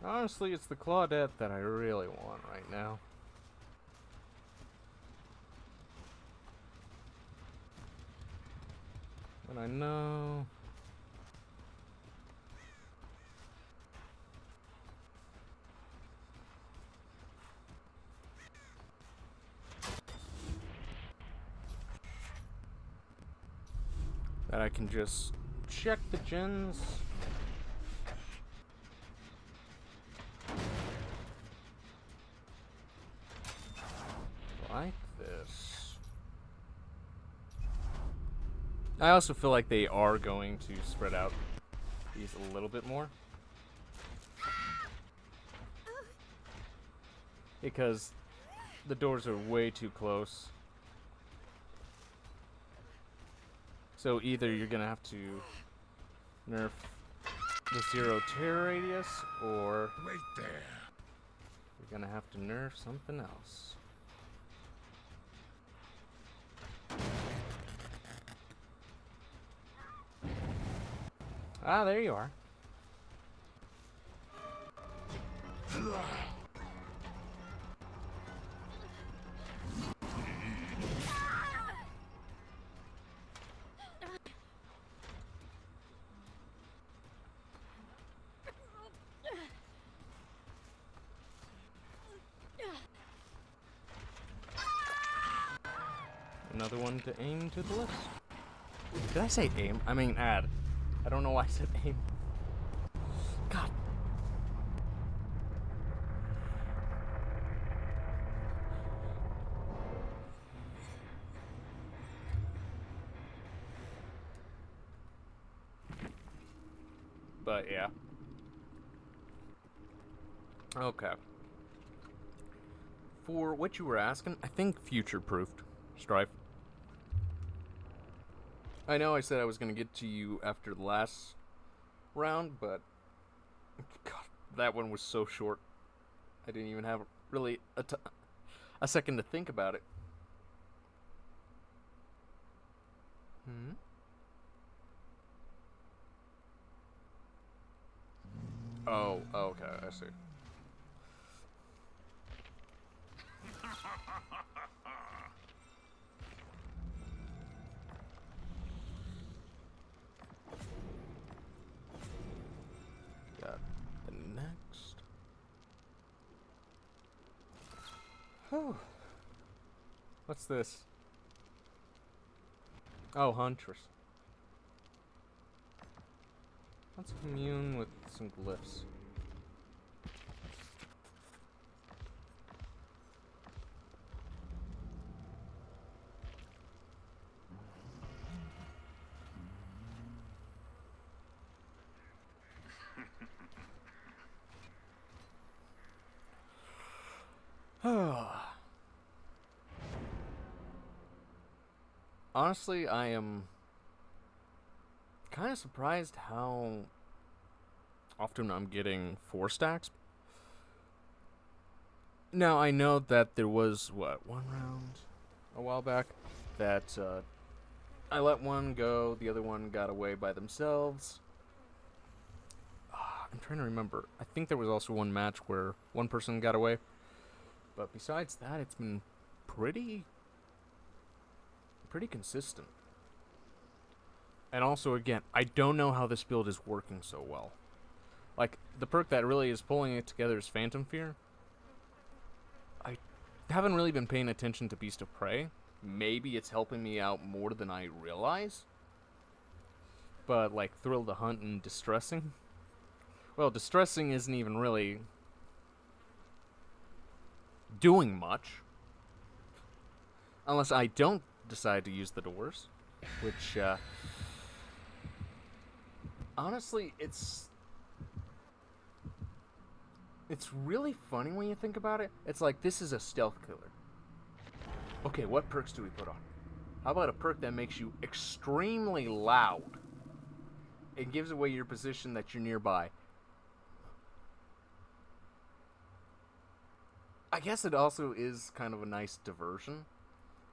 Honestly, it's the Claudette that I really want right now. And I know... that I can just check the gens. Like this. I also feel like they are going to spread out these a little bit more. Because the doors are way too close. So either you're gonna have to nerf the 0 terror radius, or Wait there. you're gonna have to nerf something else. Ah, there you are. Another one to aim to the left. Did I say aim? I mean add. I don't know why I said aim. God. But yeah. Okay. For what you were asking, I think future-proofed, Strife. I know I said I was going to get to you after the last round, but God, that one was so short. I didn't even have really a second to think about it. Oh, okay, I see. Got the next. Whew. What's this? Oh, Huntress. Let's commune with some glyphs. Honestly, I am kind of surprised how often I'm getting 4 stacks. Now, I know that there was, one round a while back that I let one go, the other one got away by themselves. I'm trying to remember. I think there was also one match where one person got away. But besides that, it's been pretty consistent. And also, again, I don't know how this build is working so well. Like, the perk that really is pulling it together is Phantom Fear. I haven't really been paying attention to Beast of Prey. Maybe it's helping me out more than I realize. But, like, Thrill to Hunt and Distressing. Well, Distressing isn't even really doing much. Unless I don't decide to use the doors. Which, honestly, it's really funny when you think about it. It's like, this is a stealth killer. Okay, what perks do we put on? How about a perk that makes you extremely loud? It gives away your position that you're nearby. I guess it also is kind of a nice diversion.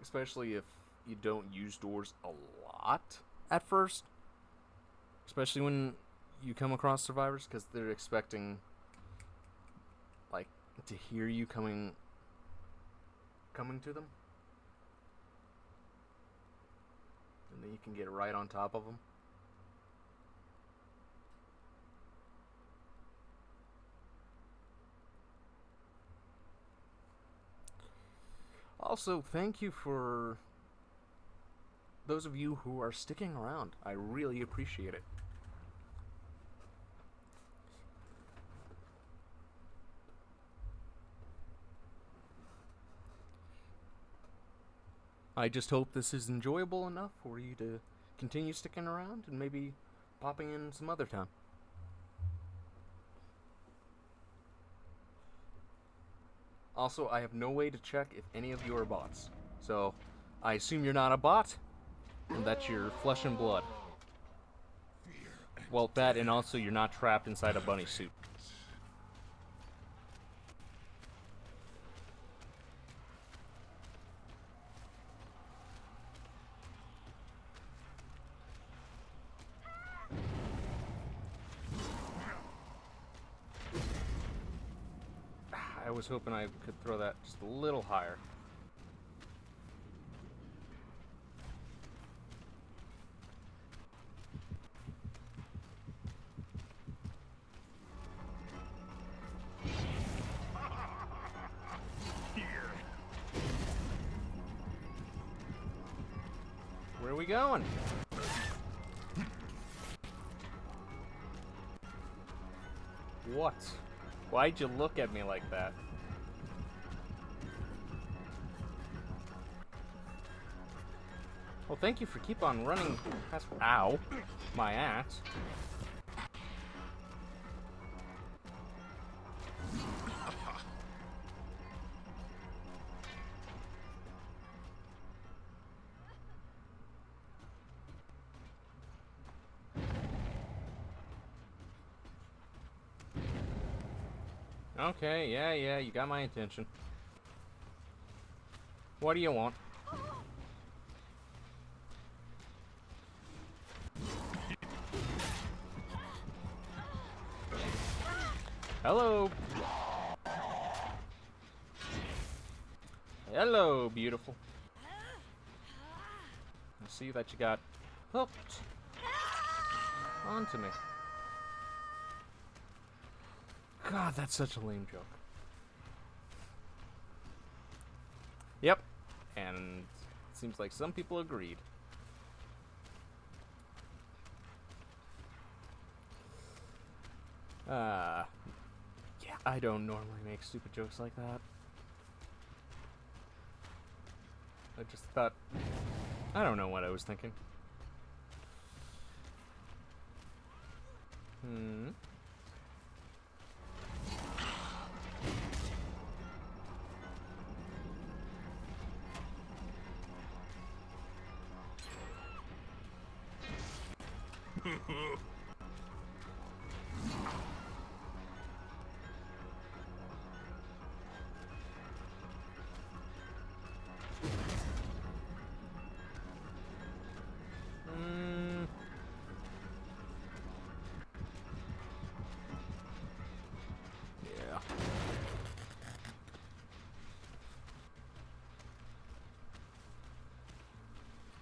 Especially if you don't use doors a lot at first. Especially when you come across survivors, because they're expecting, like, to hear you coming to them. And then you can get right on top of them. Also, thank you for those of you who are sticking around. I really appreciate it. I just hope this is enjoyable enough for you to continue sticking around and maybe popping in some other time. Also, I have no way to check if any of you are bots. So, I assume you're not a bot, and that you're flesh and blood. Well, that, and also you're not trapped inside a bunny suit. I was hoping I could throw that just a little higher. Where are we going? What? Why'd you look at me like that? Well, thank you for keep on running past— ow! My axe. Okay, yeah, you got my attention. What do you want? Hello. Hello, beautiful. I see that you got hooked onto me. God, that's such a lame joke. Yep. And it seems like some people agreed. Yeah, I don't normally make stupid jokes like that. I just thought— I don't know what I was thinking. Yeah.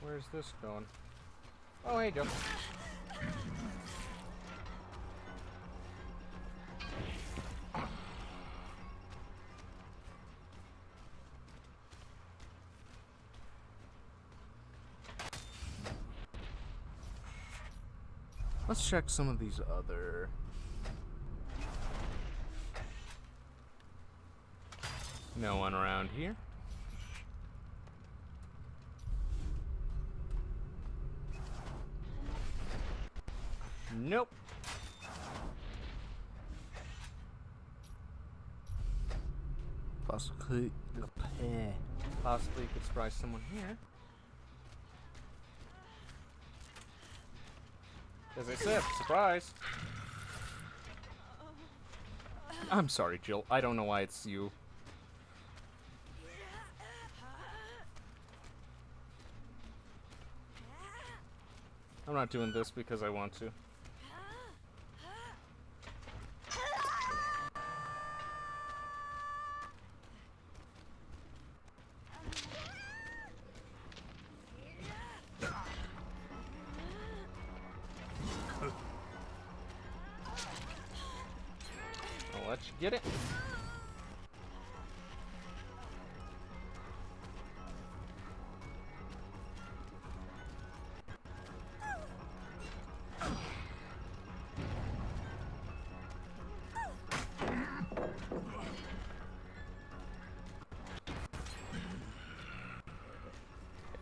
Where's this going? Oh, hey, Joe. Let's check some of these other... No one around here. Nope. Possibly you could surprise someone here. As I said, surprise. I'm sorry, Jill. I don't know why it's you. I'm not doing this because I want to. I'll let you get it.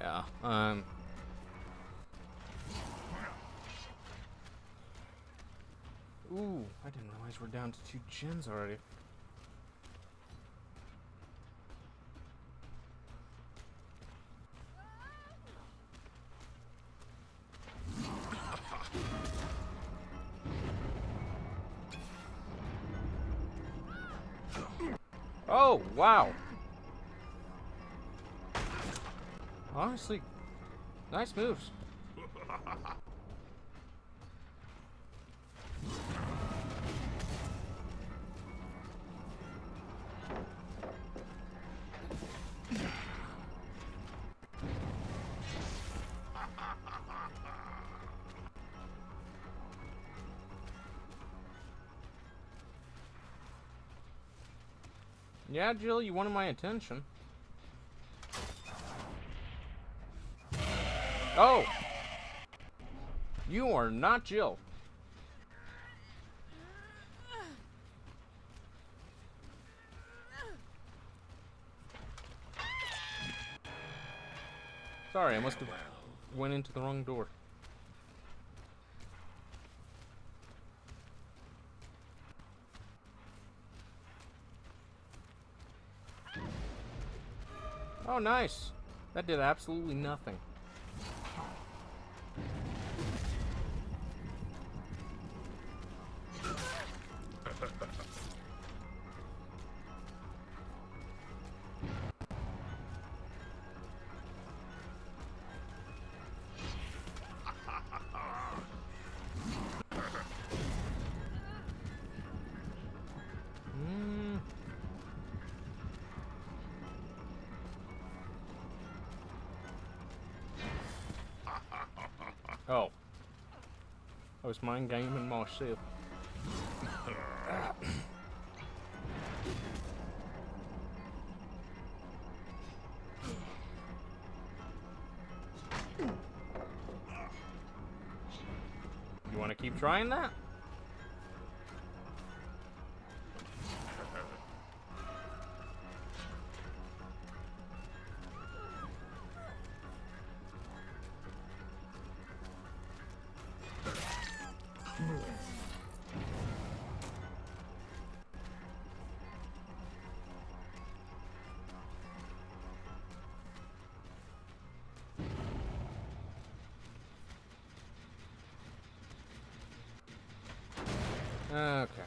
Yeah, Ooh, I didn't realize we're down to 2 gens already. Oh, wow. Honestly, nice moves. Yeah, Jill, you wanted my attention. Oh! You are not Jill. Sorry, I must have went into the wrong door. Oh, nice. That did absolutely nothing. Oh. I was mind gaming myself. You want to keep trying that? Okay.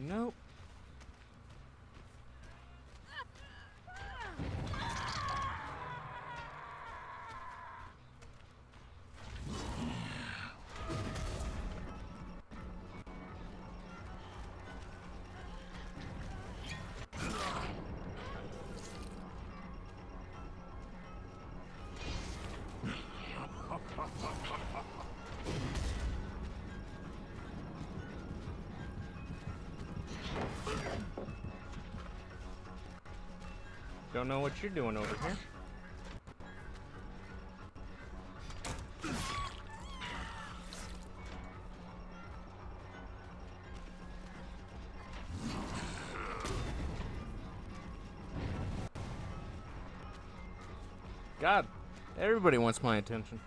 Nope. Don't know what you're doing over here. God, everybody wants my attention.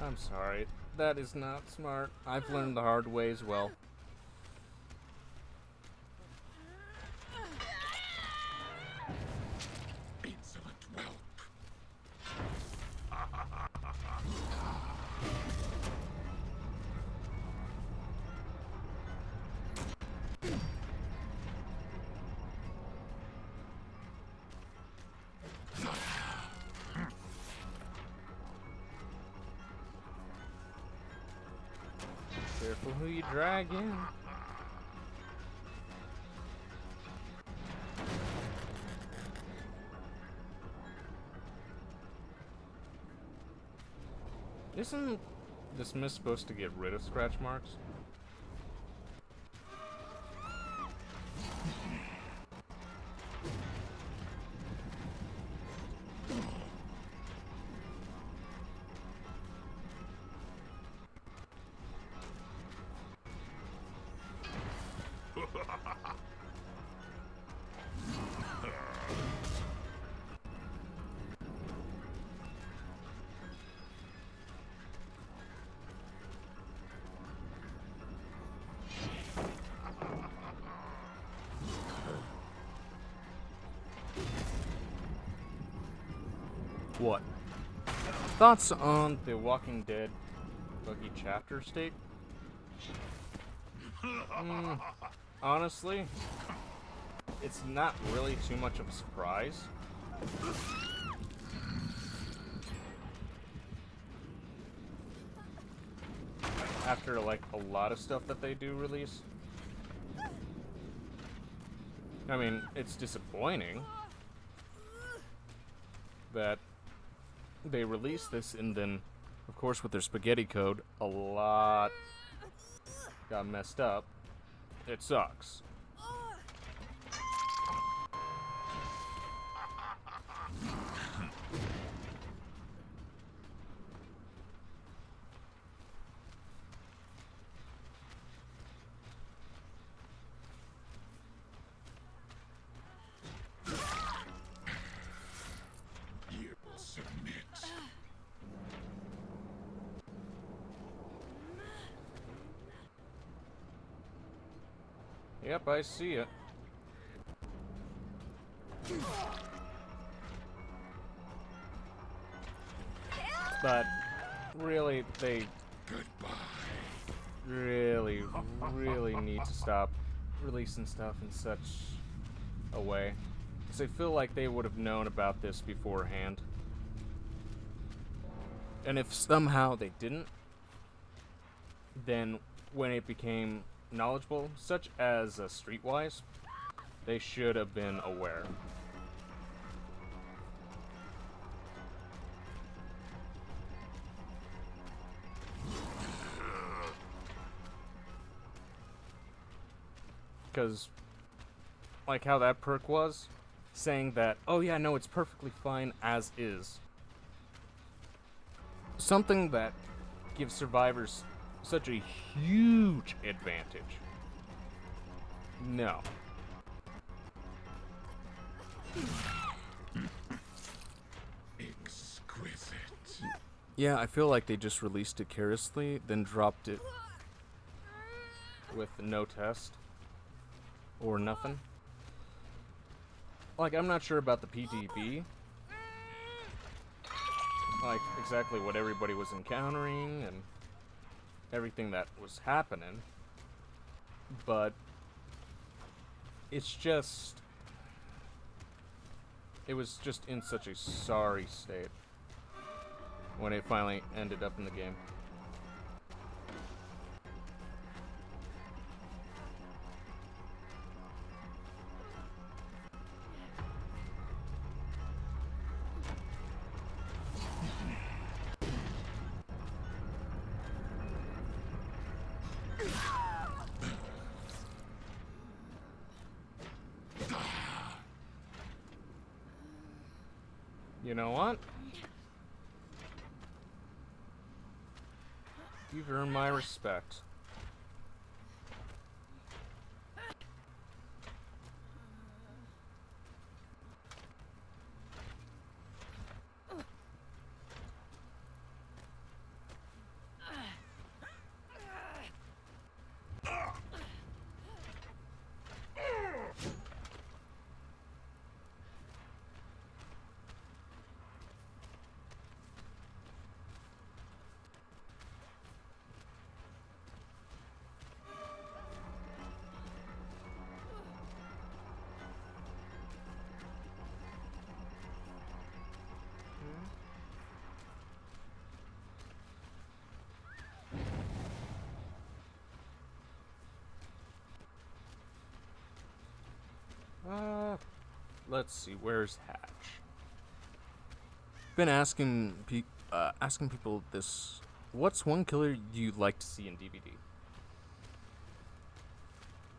I'm sorry. That is not smart. I've learned the hard way as well. Insolent whelp. Careful who you drag in. Isn't this mist supposed to get rid of scratch marks? What? Thoughts on the Walking Dead buggy chapter state? Honestly, it's not really too much of a surprise. After like a lot of stuff that they do release. I mean, it's disappointing that they released this and then, of course, with their spaghetti code, a lot got messed up. It sucks. You submit. Yep, I see it. But really, they Goodbye. really need to stop releasing stuff in such a way. Because I feel like they would have known about this beforehand. And if somehow they didn't, then when it became knowledgeable, such as Streetwise, they should have been aware. Because, like how that perk was, saying that, oh yeah, no, it's perfectly fine as is. Something that gives survivors such a huge advantage. No. Exquisite. Yeah, I feel like they just released it carelessly, then dropped it with no test. Or nothing. Like, I'm not sure about the PDB. Like, exactly what everybody was encountering and everything that was happening. But it's just... it was just in such a sorry state when it finally ended up in the game. You know what? You've earned my respect. let's see. Where's Hatch? Been asking people this. What's one killer you'd like to see in DBD?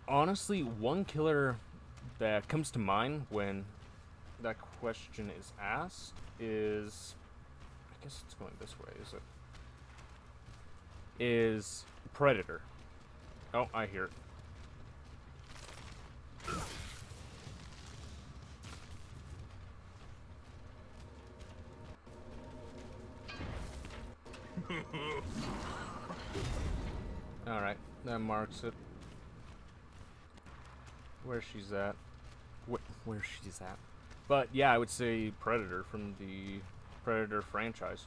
Honestly, one killer that comes to mind when that question is asked is, I guess it's going this way, is it? Is Predator. Oh, I hear it. Alright, that marks it. Where she's at. Where she's at. But yeah, I would say Predator from the Predator franchise.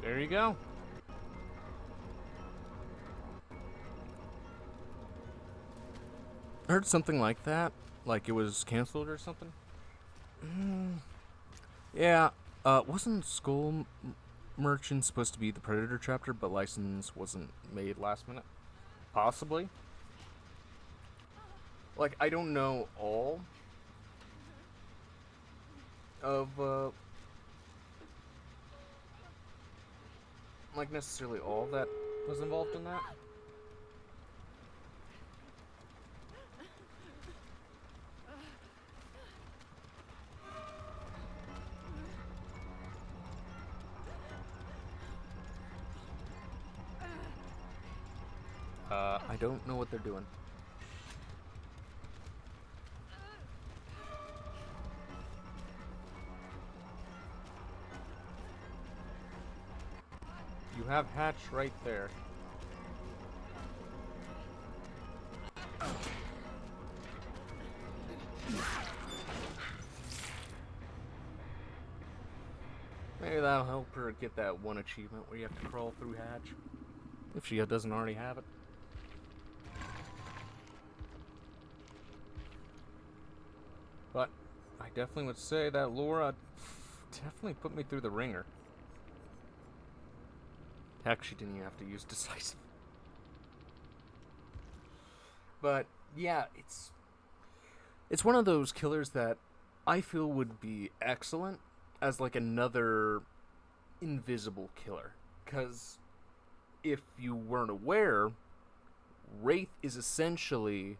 There you go. I heard something like that. Like it was canceled or something. Yeah. Wasn't Merchant supposed to be the Predator chapter, but license wasn't made last minute? Possibly. Like, I don't know all of, like, necessarily all that was involved in that. I don't know what they're doing. You have Hatch right there. Maybe that'll help her get that one achievement where you have to crawl through Hatch. If she doesn't already have it. But I definitely would say that Laura definitely put me through the ringer. Heck, she didn't even have to use decisive. But yeah, it's one of those killers that I feel would be excellent as like another invisible killer. 'Cause if you weren't aware, Wraith is essentially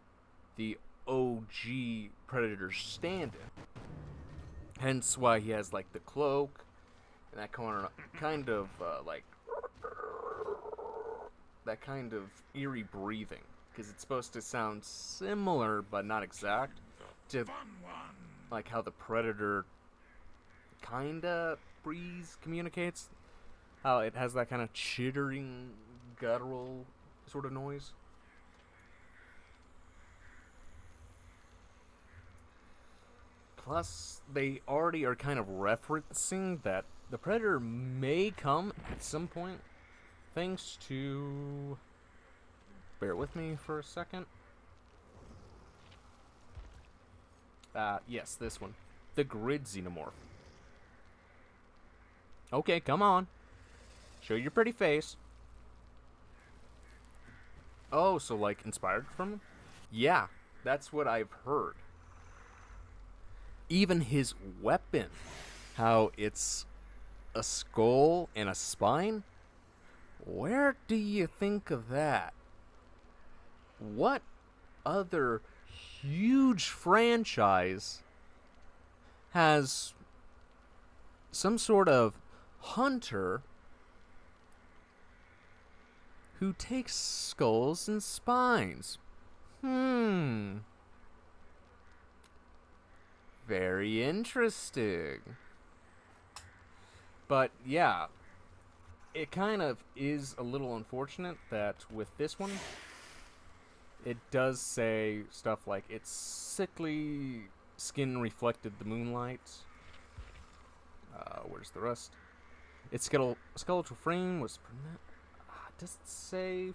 the OG Predator stand-in. Hence why he has like the cloak and that kind of like that kind of eerie breathing, because it's supposed to sound similar but not exact to like how the Predator kinda breathes, communicates. How it has that kind of chittering, guttural sort of noise. Plus, they already are kind of referencing that the Predator may come at some point, thanks to... Bear with me for a second. Yes, this one. The Grid Xenomorph. Okay, come on. Show your pretty face. Oh, so like inspired from him? Yeah, that's what I've heard. Even his weapon, how it's a skull and a spine? Where do you think of that? What other huge franchise has some sort of hunter who takes skulls and spines? Very interesting. But yeah, it kind of is a little unfortunate that with this one, it does say stuff like its sickly skin reflected the moonlight. Where's the rest? Its skeletal frame was. Does it say?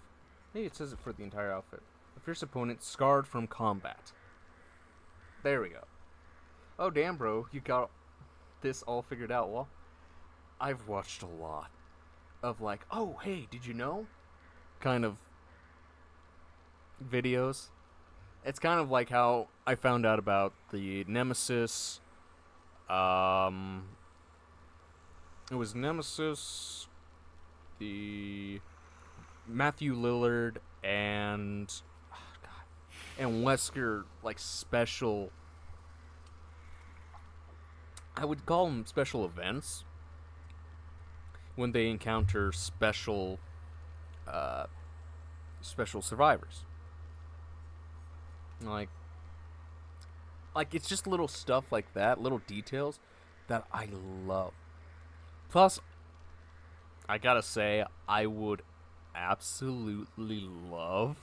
Maybe it says it for the entire outfit. A fierce opponent scarred from combat. There we go. Oh damn, bro, you got this all figured out. Well, I've watched a lot of like, oh hey, did you know? Kind of videos. It's kind of like how I found out about the Nemesis. It was Nemesis, the Matthew Lillard, and Wesker, like, special. I would call them special events when they encounter special survivors. Like it's just little stuff like that, little details that I love. Plus, I gotta say, I would absolutely love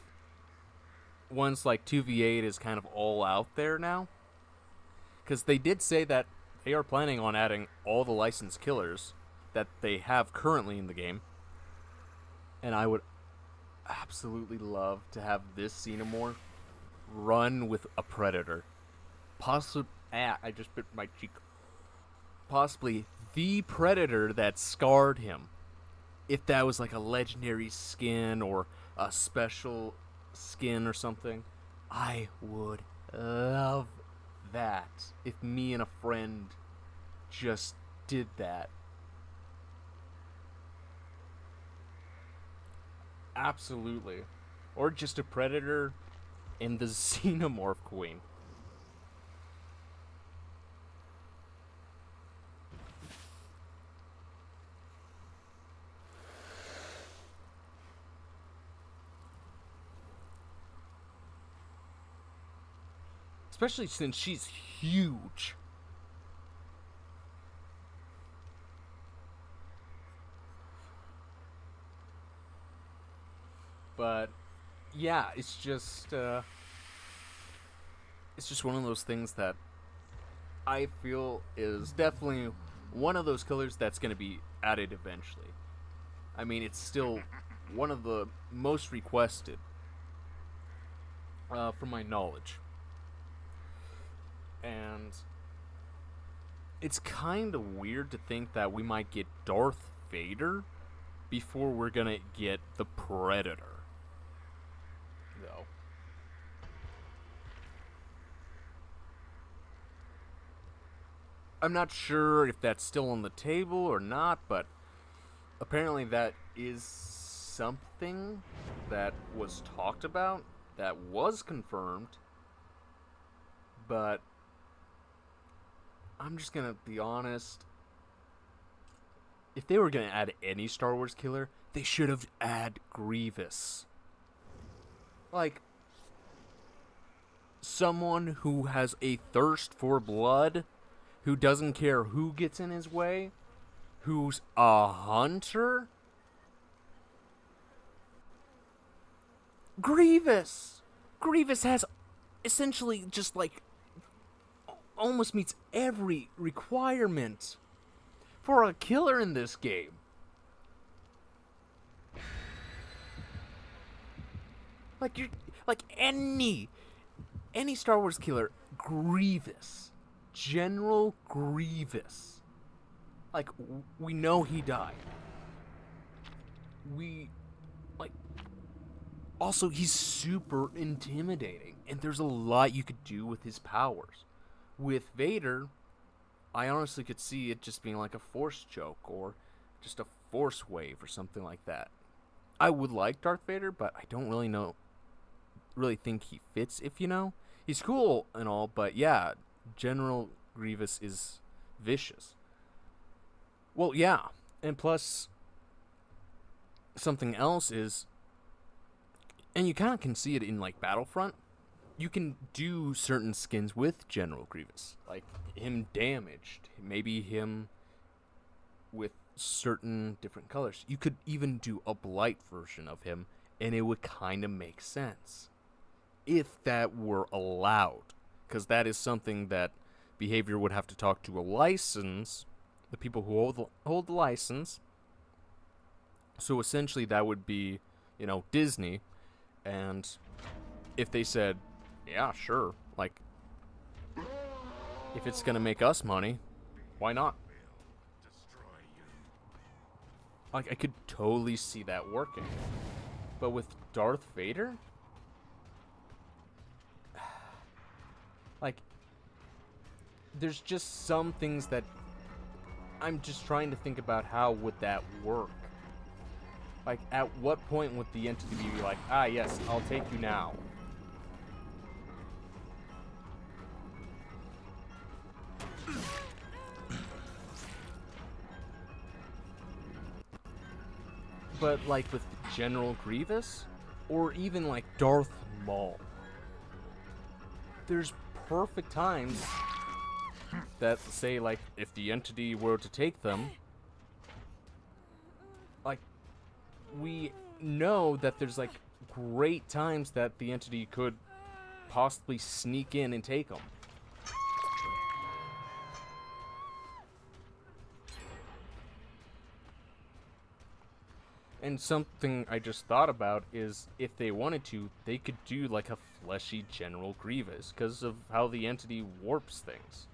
once like 2v8 is kind of all out there now, because they did say that they are planning on adding all the licensed killers that they have currently in the game, and I would absolutely love to have this Xenomorph run with a Predator. Possibly, I just bit my cheek. Possibly the Predator that scarred him. If that was like a legendary skin or a special skin or something, I would love that. If me and a friend just did that. Absolutely. Or just a Predator and the Xenomorph Queen. Especially since she's huge. But yeah, it's just one of those things that I feel is definitely one of those killers that's going to be added eventually. I mean, it's still one of the most requested, from my knowledge. And it's kind of weird to think that we might get Darth Vader before we're going to get the Predator. Though. I'm not sure if that's still on the table or not, but apparently that is something that was talked about, that was confirmed, but I'm just gonna be honest. If they were gonna add any Star Wars killer, they should have added Grievous. Like, someone who has a thirst for blood, who doesn't care who gets in his way, who's a hunter. Grievous has essentially just like almost meets every requirement for a killer in this game. Like any Star Wars killer, Grievous, General Grievous. Like, we know he died. Also, he's super intimidating, and there's a lot you could do with his powers. With Vader, I honestly could see it just being like a force choke or just a force wave or something like that. I would like Darth Vader, but I don't really think he fits, if you know. He's cool and all, but yeah, General Grievous is vicious. Well, yeah, and plus, something else is, and you kind of can see it in like Battlefront, you can do certain skins with General Grievous, like him damaged, maybe him with certain different colors. You could even do a blight version of him, and it would kind of make sense. If that were allowed. Because that is something that Behavior would have to talk to a license, the people who hold the license. So essentially that would be, Disney. And if they said, yeah, sure, like, if it's going to make us money, why not? Like, I could totally see that working. But with Darth Vader? Like, there's just some things that I'm just trying to think about how would that work. Like, at what point would the entity be like, ah, yes, I'll take you now? But, like, with General Grievous, or even, like, Darth Maul, there's perfect times that, say, like, if the entity were to take them, like, we know that there's, like, great times that the entity could possibly sneak in and take them. And something I just thought about is if they wanted to, they could do like a fleshy General Grievous because of how the entity warps things.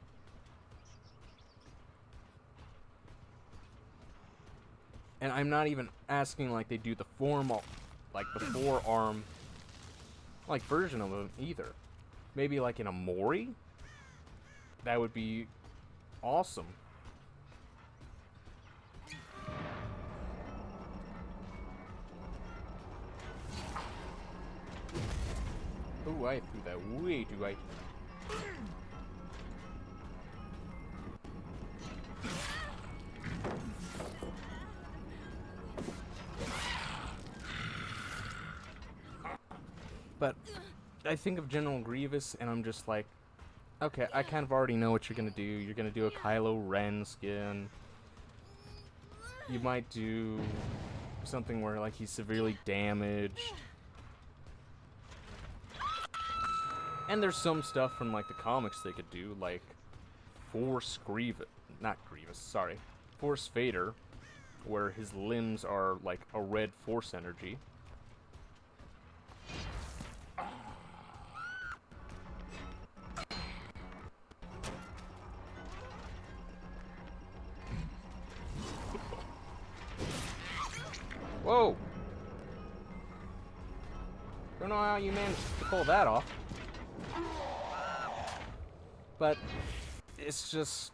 And I'm not even asking like they do the formal, like the forearm, like version of him either. Maybe like in a Mori? That would be awesome. Ooh, I threw that way too high. But I think of General Grievous and I'm just like, okay, I kind of already know what you're gonna do. You're gonna do a Kylo Ren skin. You might do something where like he's severely damaged. And there's some stuff from like the comics they could do, like Force Vader, where his limbs are like a red force energy. Whoa! Don't know how you managed to pull that off. But it's just,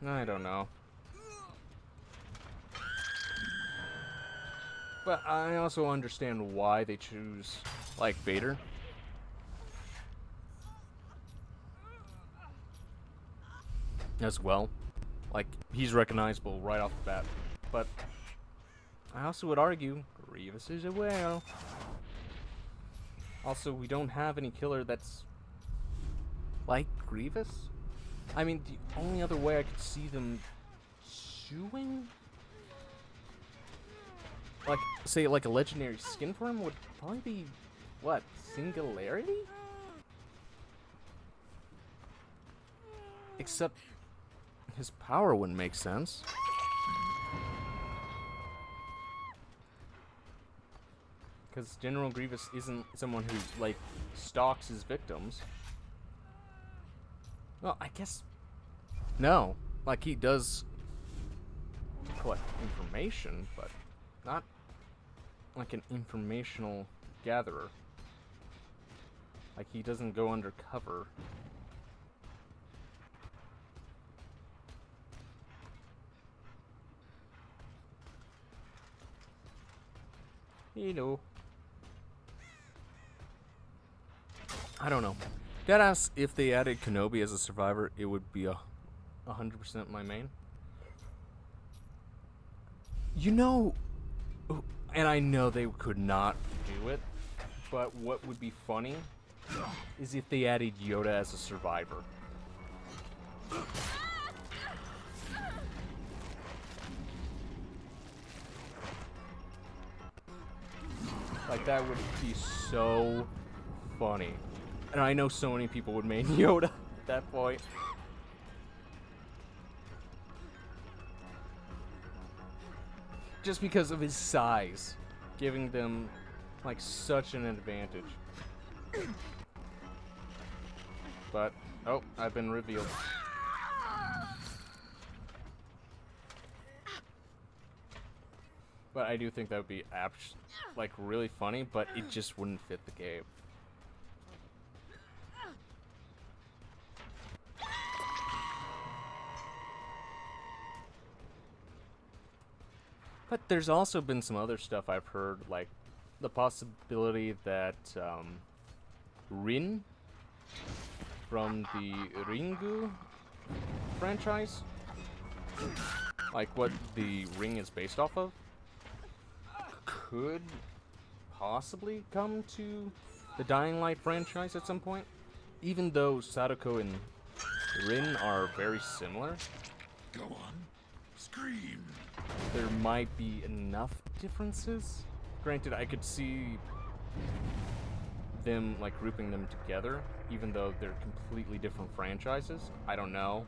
I don't know. But I also understand why they choose, like, Vader. As well. Like, he's recognizable right off the bat. But I also would argue Grievous is a whale. Also, we don't have any killer that's like Grievous? I mean, the only other way I could see them doing, like, say, like a legendary skin form would probably be, what, Singularity? Except his power wouldn't make sense. Because General Grievous isn't someone who, like, stalks his victims. Well, I guess... No. Like, he does collect information, but not like an informational gatherer. Like, he doesn't go undercover. You know. I don't know. Deadass, if they added Kenobi as a survivor, it would be 100% my main. You know, and I know they could not do it, but what would be funny is if they added Yoda as a survivor. Like, that would be so funny. And I know so many people would main Yoda at that point. Just because of his size, giving them, like, such an advantage. But, oh, I've been revealed. But I do think that would be like really funny, but it just wouldn't fit the game. But there's also been some other stuff I've heard, like the possibility that Rin from the Ringu franchise, like what the ring is based off of, could possibly come to the Dying Light franchise at some point. Even though Sadako and Rin are very similar, Go on. Scream. there might be enough differences. Granted, I could see them like grouping them together, even though they're completely different franchises. I don't know.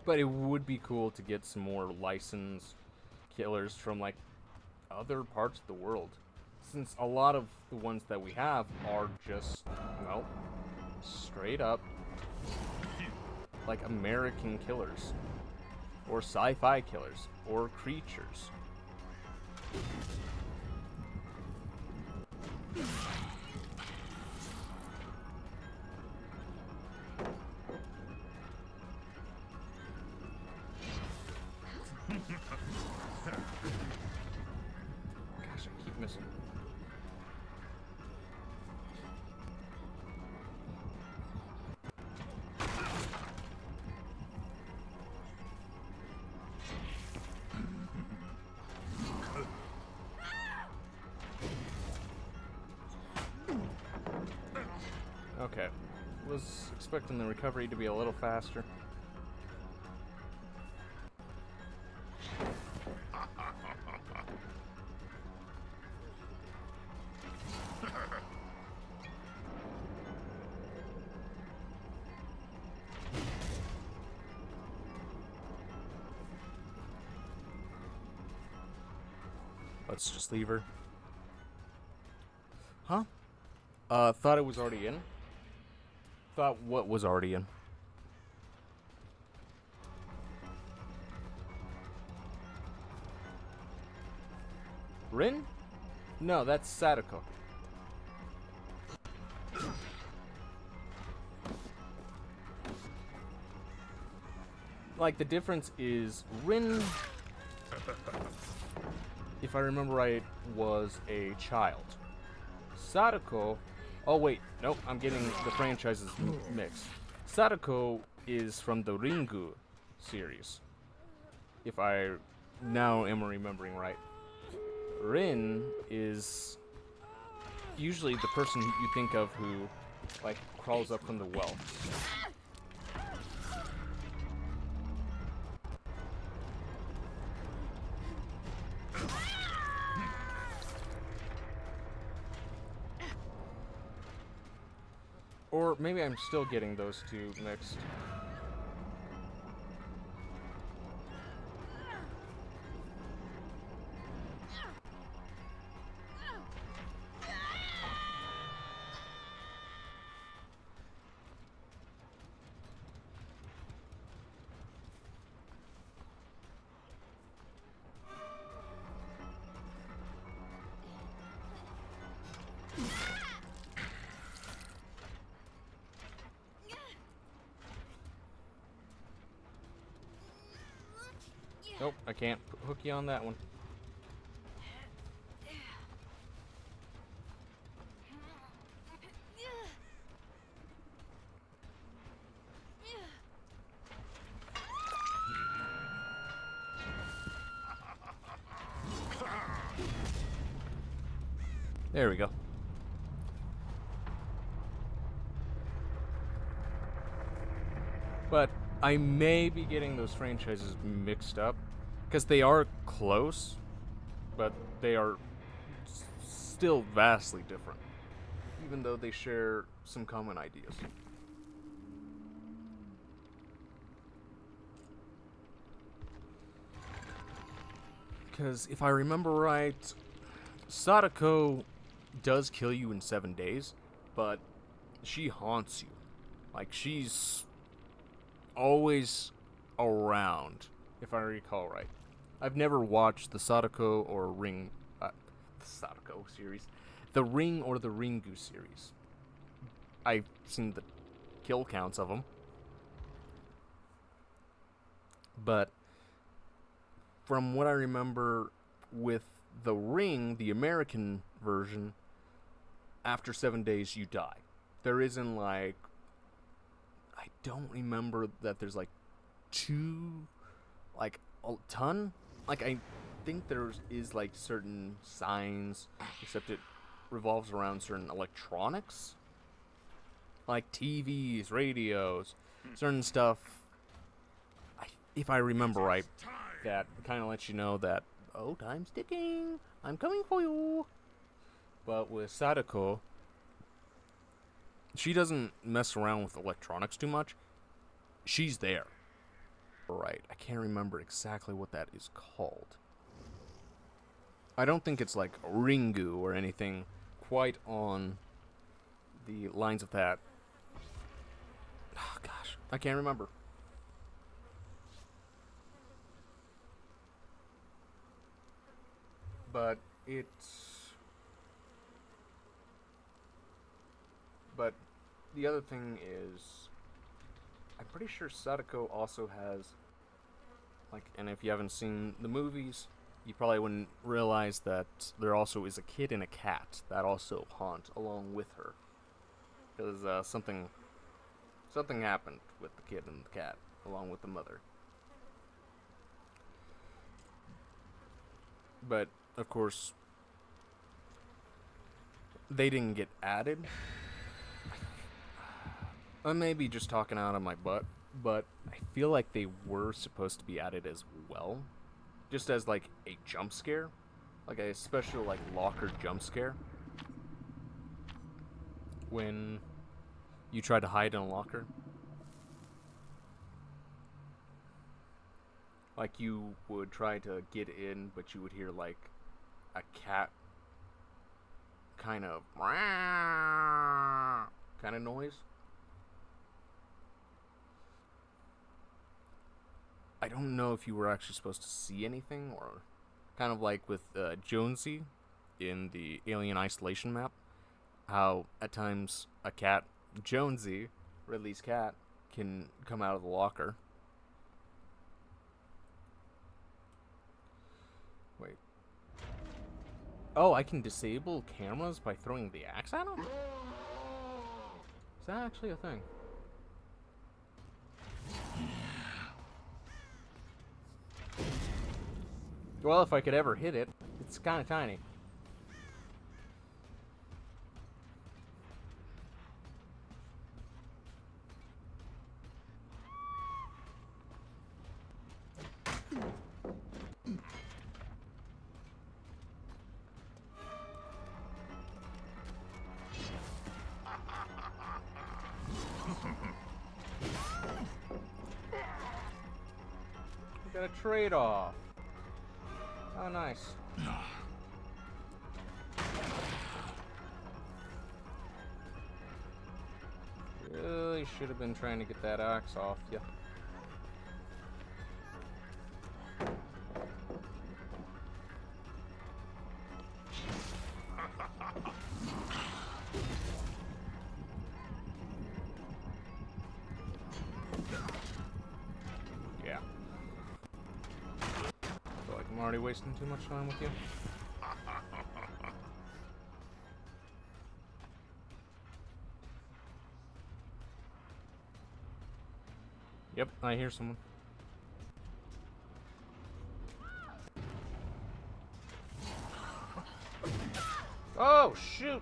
But it would be cool to get some more licensed killers from like other parts of the world, since a lot of the ones that we have are just, well, straight up like American killers, or sci-fi killers, or creatures. Gosh, I keep missing. Okay. Was expecting the recovery to be a little faster. Let's just leave her. Huh? Thought it was already in? Thought what was already in? Rin? No, that's Sadako. Like, the difference is Rin, if I remember right, was a child. Sadako... Oh, wait. Nope, I'm getting the franchises mixed. Sadako is from the Ringu series, if I now am remembering right. Rin is usually the person you think of who, like, crawls up from the well. Or maybe I'm still getting those two mixed. Nope, I can't hook you on that one. There we go. But I may be getting those franchises mixed up, Because they are close, but they are still vastly different, even though they share some common ideas. Because if I remember right, Sadako does kill you in 7 days, but she haunts you. Like, she's always around, if I recall right. I've never watched the Sadako or Ring, the Sadako series, the Ring or the Ringu series. I've seen the kill counts of them, but from what I remember with the Ring, the American version, after 7 days you die. There isn't like, I don't remember that there's like a ton. Like, I think there is like certain signs, except it revolves around certain electronics, like TVs, radios, certain stuff. If I remember right, that kind of lets you know that, oh, time's ticking, I'm coming for you. But with Sadako, she doesn't mess around with electronics too much. She's there. Right, I can't remember exactly what that is called. I don't think it's like Ringu or anything quite on the lines of that. Oh, gosh, I can't remember. But the other thing is, I'm pretty sure Sadako also has, like, and if you haven't seen the movies, you probably wouldn't realize that there also is a kid and a cat that also haunt along with her. Because something happened with the kid and the cat along with the mother. But, of course, they didn't get added. I may be just talking out of my butt, but I feel like they were supposed to be added as well. Just as, like, a jump scare. Like a special, like, locker jump scare. When you try to hide in a locker. Like, you would try to get in, but you would hear, like, a cat kind of noise. I don't know if you were actually supposed to see anything, or kind of like with Jonesy in the Alien Isolation map, how at times a cat, Jonesy, Ridley's cat, can come out of the locker. Wait. Oh, I can disable cameras by throwing the axe at them? Is that actually a thing? Well, if I could ever hit it. It's kind of tiny. We got a trade-off. Oh, nice. Really should have been trying to get that axe off you. Yeah. Feel like I'm already wasting too much time with you. Yep, I hear someone. Oh, shoot!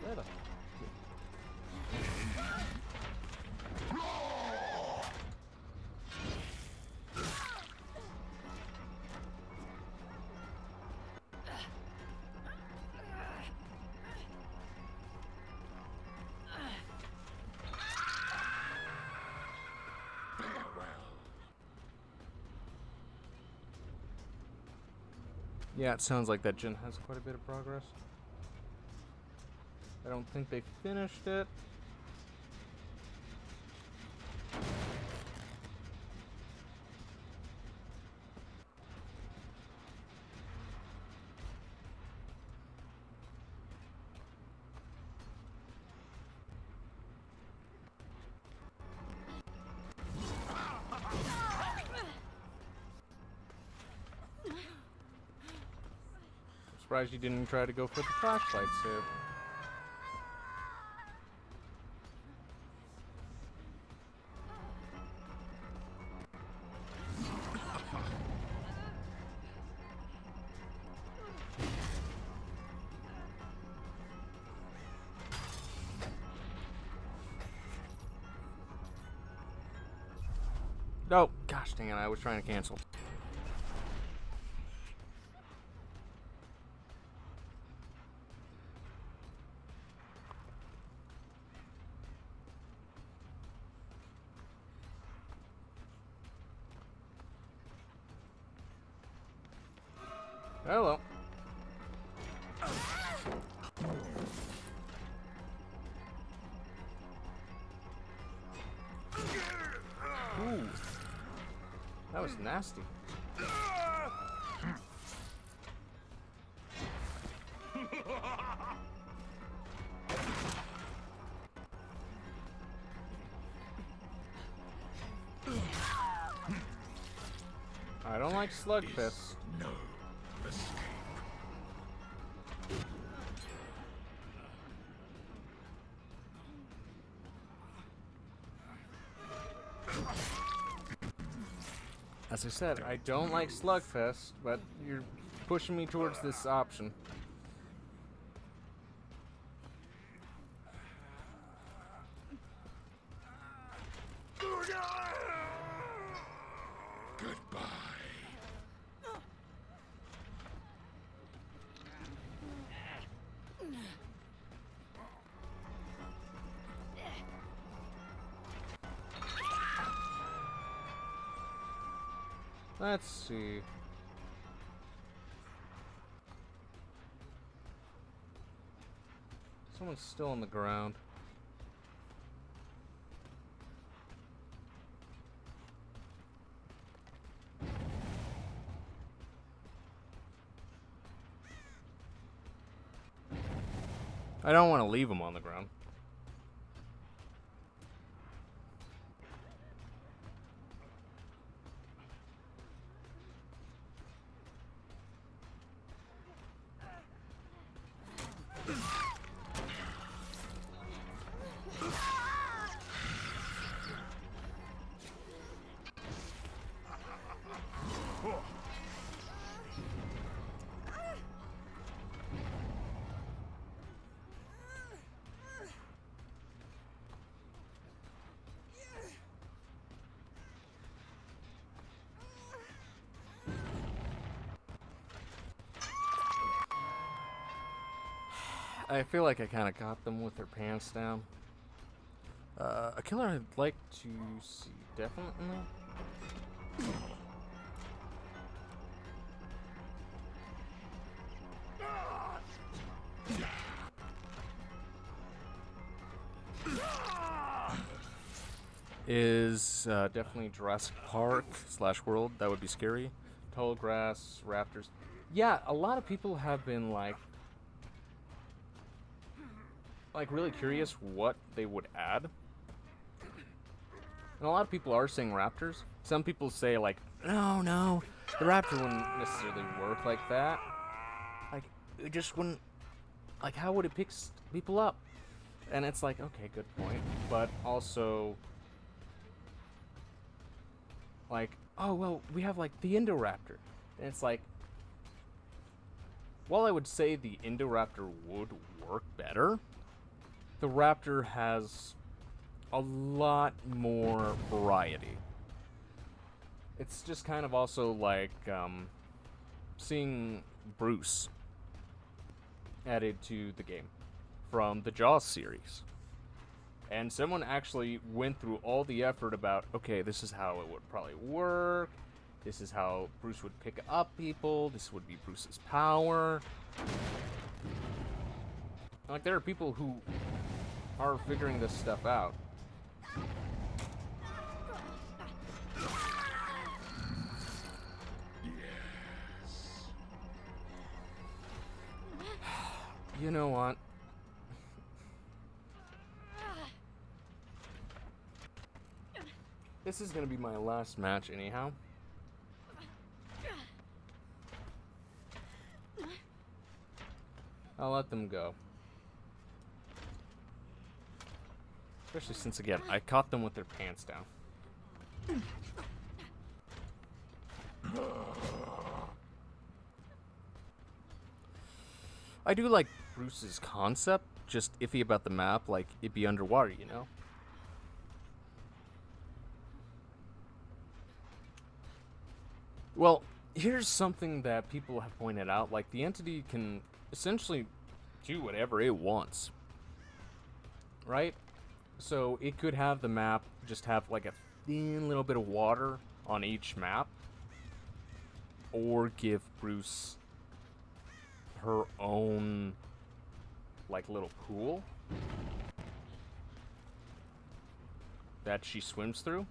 Where the... Yeah, it sounds like that gen has quite a bit of progress. I don't think they finished it. I'm surprised you didn't try to go for the flashlight save. Oh, gosh dang it, I was trying to cancel. Hello. Ooh. That was nasty. I don't like slugfest. No escape. As I said, I don't like slugfest, but you're pushing me towards this option. Goodbye. Let's see. Someone's still on the ground. I don't want to leave him on the ground. I feel like I kind of got them with their pants down. A killer I'd like to see, definitely. Is definitely Jurassic Park / World. That would be scary. Tall grass, raptors. Yeah, a lot of people have been like really curious what they would add. And a lot of people are saying raptors. Some people say like, no, the raptor wouldn't necessarily work like that. Like, it just wouldn't. Like, how would it pick people up? And it's like, okay, good point. But also, like, oh well, we have like the Indoraptor, and it's like, while I would say the Indoraptor would work better, the Raptor has a lot more variety. It's just kind of also like seeing Bruce added to the game from the Jaws series. And someone actually went through all the effort about, okay, this is how it would probably work. This is how Bruce would pick up people. This would be Bruce's power. Like, there are people who are figuring this stuff out. You know what? This is gonna be my last match anyhow. I'll let them go. Especially since, again, I caught them with their pants down. I do like Bruce's concept, just iffy about the map, like it be underwater, you know? Well, here's something that people have pointed out, like the entity can essentially do whatever it wants. Right? So it could have the map just have like a thin little bit of water on each map, or give Bruce her own like little pool that she swims through.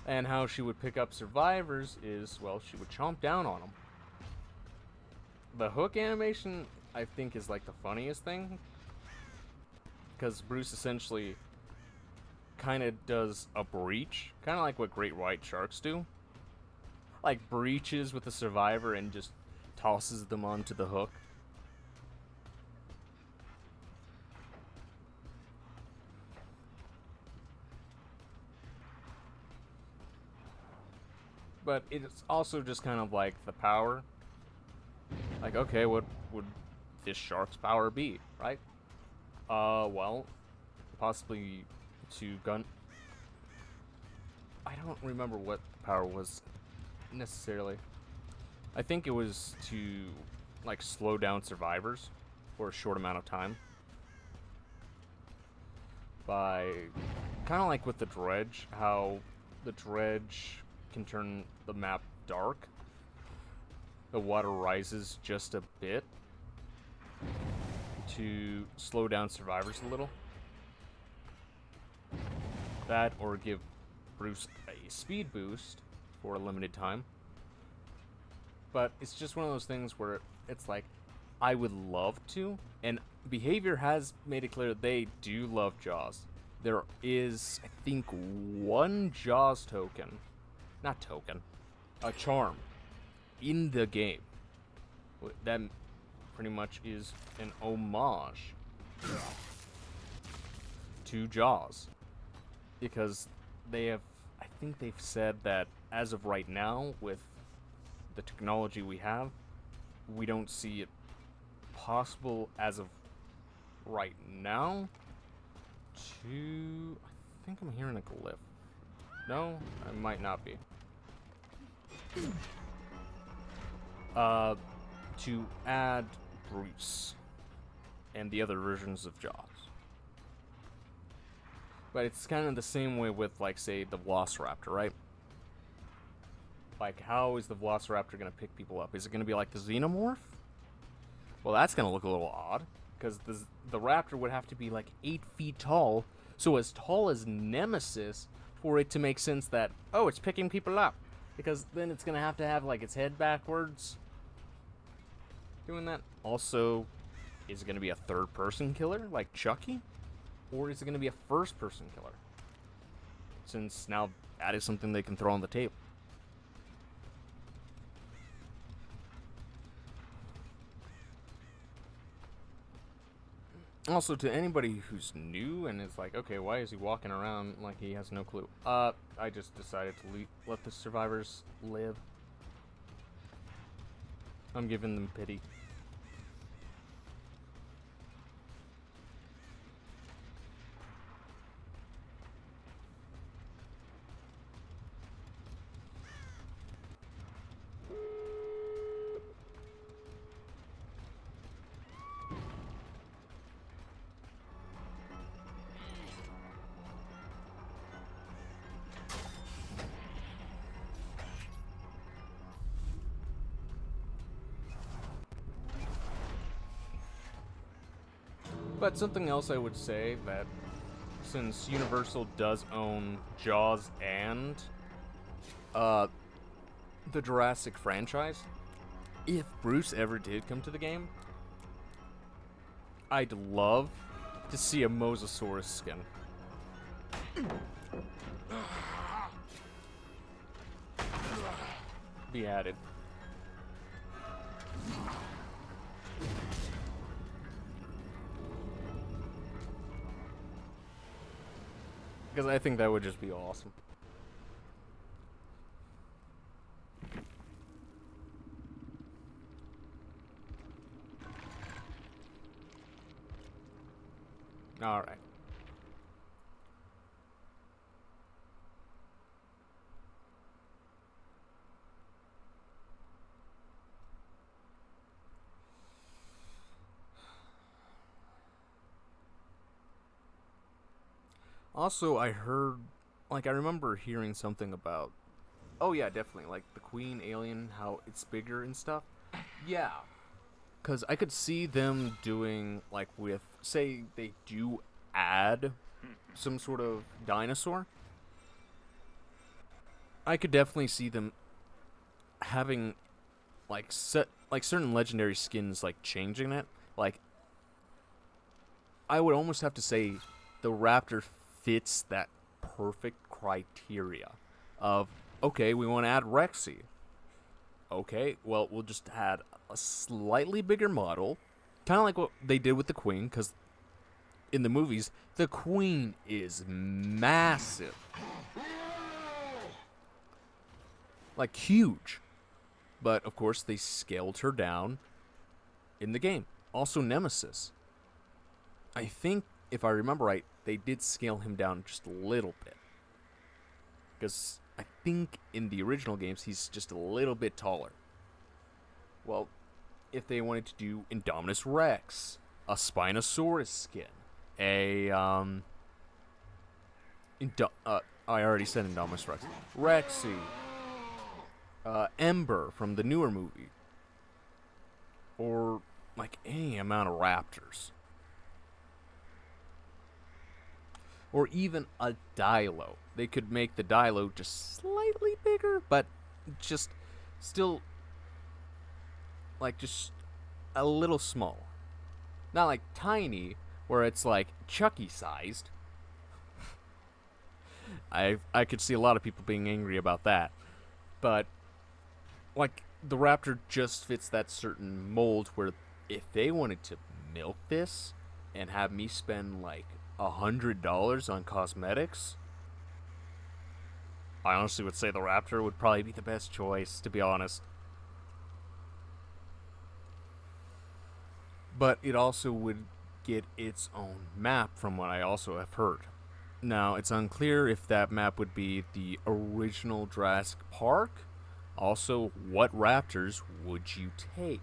And how she would pick up survivors is, well, she would chomp down on them. The hook animation, I think, is like the funniest thing, because Bruce essentially kind of does a breach, kind of like what great white sharks do. Like, breaches with the survivor and just tosses them onto the hook. But it's also just kind of like the power. Like, okay, what would this shark's power be, right? Well, possibly to gun... I don't remember what the power was necessarily. I think it was to, like, slow down survivors for a short amount of time. By, kind of like with the dredge, how the dredge can turn the map dark. The water rises just a bit to slow down survivors a little. That, or give Bruce a speed boost for a limited time. But it's just one of those things where it's like, I would love to, and Behavior has made it clear that they do love Jaws. There is, I think, one Jaws token, not token, a charm in the game that pretty much is an homage to Jaws, because they have, I think they've said that as of right now, with the technology we have, we don't see it possible as of right now to, I think I'm hearing a glyph. No, I might not be. To add Bruce and the other versions of Jaws. But it's kind of the same way with, like, say, the Velociraptor, right? Like, how is the Velociraptor going to pick people up? Is it going to be like the Xenomorph? Well, that's going to look a little odd, because the raptor would have to be like 8 feet tall, so as tall as Nemesis, for it to make sense that, oh, it's picking people up. Because then it's going to have like its head backwards. Doing that. Also, is it going to be a third-person killer, like Chucky? Or is it going to be a first-person killer? Since now that is something they can throw on the table. Also, to anybody who's new and is like, okay, why is he walking around like he has no clue? I just decided to let the survivors live. I'm giving them pity. But something else I would say that since Universal does own Jaws and uh, the Jurassic franchise, if Bruce ever did come to the game, I'd love to see a Mosasaurus skin. Be added. Because I think that would just be awesome. Alright. Also, I heard, like, I remember hearing something about, oh yeah, definitely, like, the Queen alien, how it's bigger and stuff. Yeah. Because I could see them doing, like, with, say, they do add some sort of dinosaur. I could definitely see them having, like, certain legendary skins, like, changing it. Like, I would almost have to say the Raptor fits that perfect criteria of, okay, we want to add Rexy. Okay, well, we'll just add a slightly bigger model, kind of like what they did with the Queen, because in the movies, the Queen is massive. Like, huge. But, of course, they scaled her down in the game. Also, Nemesis. I think, if I remember right, they did scale him down just a little bit. Because I think in the original games, he's just a little bit taller. Well, if they wanted to do Indominus Rex, a Spinosaurus skin, I already said Indominus Rex. Rexy. Ember from the newer movie. Or, like, any amount of raptors. Or even a Dilo. They could make the Dilo just slightly bigger, but just still, like, just a little small. Not like tiny, where it's like Chucky sized. I could see a lot of people being angry about that. But, like, the Raptor just fits that certain mold where if they wanted to milk this and have me spend, like, $100 on cosmetics, I honestly would say the Raptor would probably be the best choice, to be honest. But it also would get its own map, from what I also have heard. Now, it's unclear if that map would be the original Jurassic Park. Also, what Raptors would you take?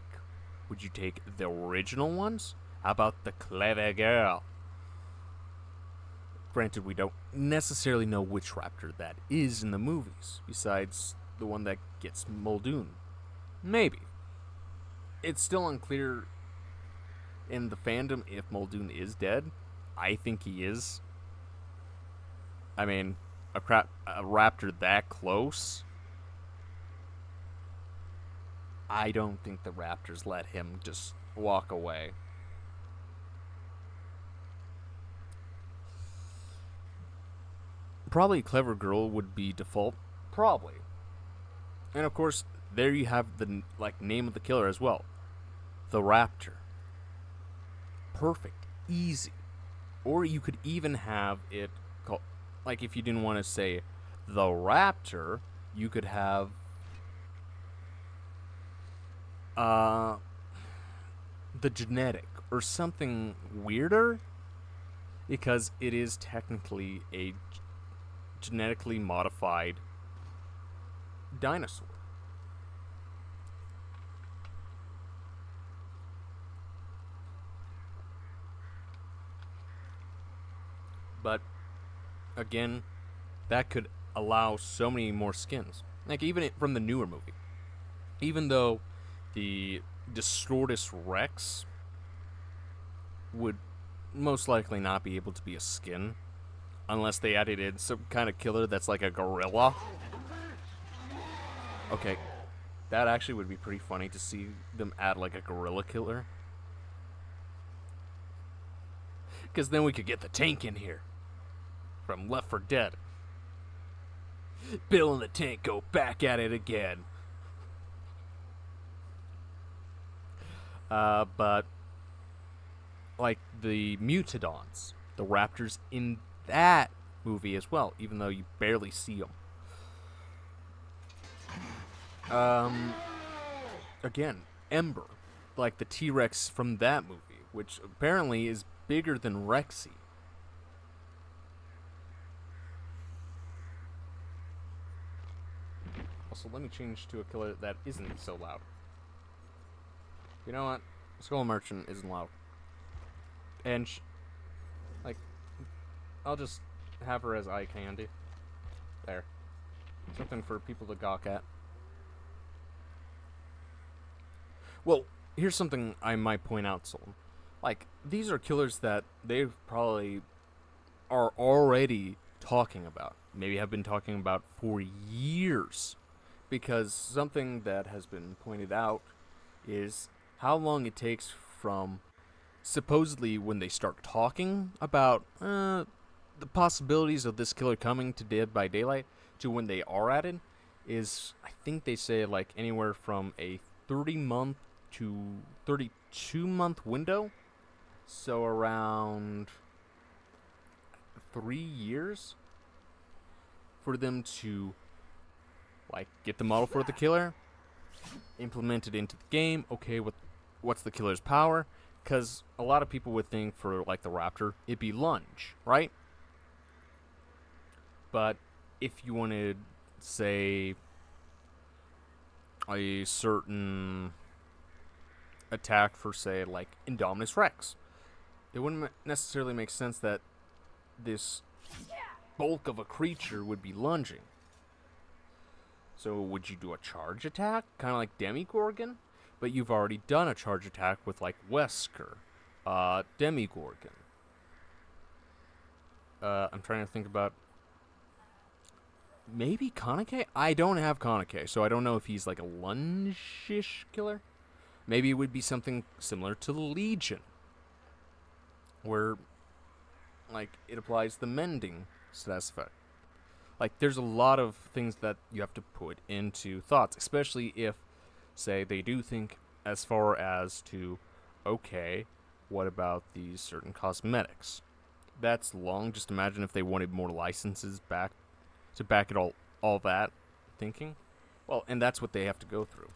Would you take the original ones? How about the clever girl? Granted, we don't necessarily know which Raptor that is in the movies, besides the one that gets Muldoon. Maybe. It's still unclear in the fandom if Muldoon is dead. I think he is. I mean, a Raptor that close, I don't think the Raptors let him just walk away. Probably Clever Girl would be default. Probably. And of course, there you have the name of the killer as well. The Raptor. Perfect. Easy. Or you could even have it called, like, if you didn't want to say the Raptor, you could have the Genetic or something weirder, because it is technically a genetically modified dinosaur. But again, that could allow so many more skins. Like, even from the newer movie. Even though the Distortus Rex would most likely not be able to be a skin unless they added in some kind of killer that's like a gorilla. Okay, that actually would be pretty funny to see them add like a gorilla killer. Because then we could get the tank in here from Left 4 Dead. Bill and the tank go back at it again. But like the Mutadons, the raptors in that movie as well, even though you barely see them. Again, Ember, like the T-Rex from that movie, which apparently is bigger than Rexy. Also, let me change to a killer that isn't so loud. You know what? Skull Merchant isn't loud. And, like, I'll just have her as eye candy. There. Something for people to gawk at. Well, here's something I might point out, Soul. Like, these are killers that they probably are already talking about. Maybe have been talking about for years. Because something that has been pointed out is how long it takes from supposedly when they start talking about the possibilities of this killer coming to Dead by Daylight to when they are at it is, I think they say, like anywhere from a 30-month to 32-month window. So around 3 years for them to like get the model for the killer, implement it into the game. Okay, what's the killer's power? Because a lot of people would think for like the Raptor, it'd be lunge, right? But if you wanted, say, a certain attack for, say, like Indominus Rex, it wouldn't necessarily make sense that this bulk of a creature would be lunging. So would you do a charge attack? Kind of like Demigorgon? But you've already done a charge attack with like Wesker, Demigorgon. I'm trying to think about maybe Kaneki? I don't have Kaneki, so I don't know if he's like a lunge-ish killer. Maybe it would be something similar to Legion, where like it applies the mending status effect. Like, there's a lot of things that you have to put into thoughts, especially if, say, they do think as far as to, okay, what about these certain cosmetics? That's long. Just imagine if they wanted more licenses back to back it all that thinking. Well, and that's what they have to go through.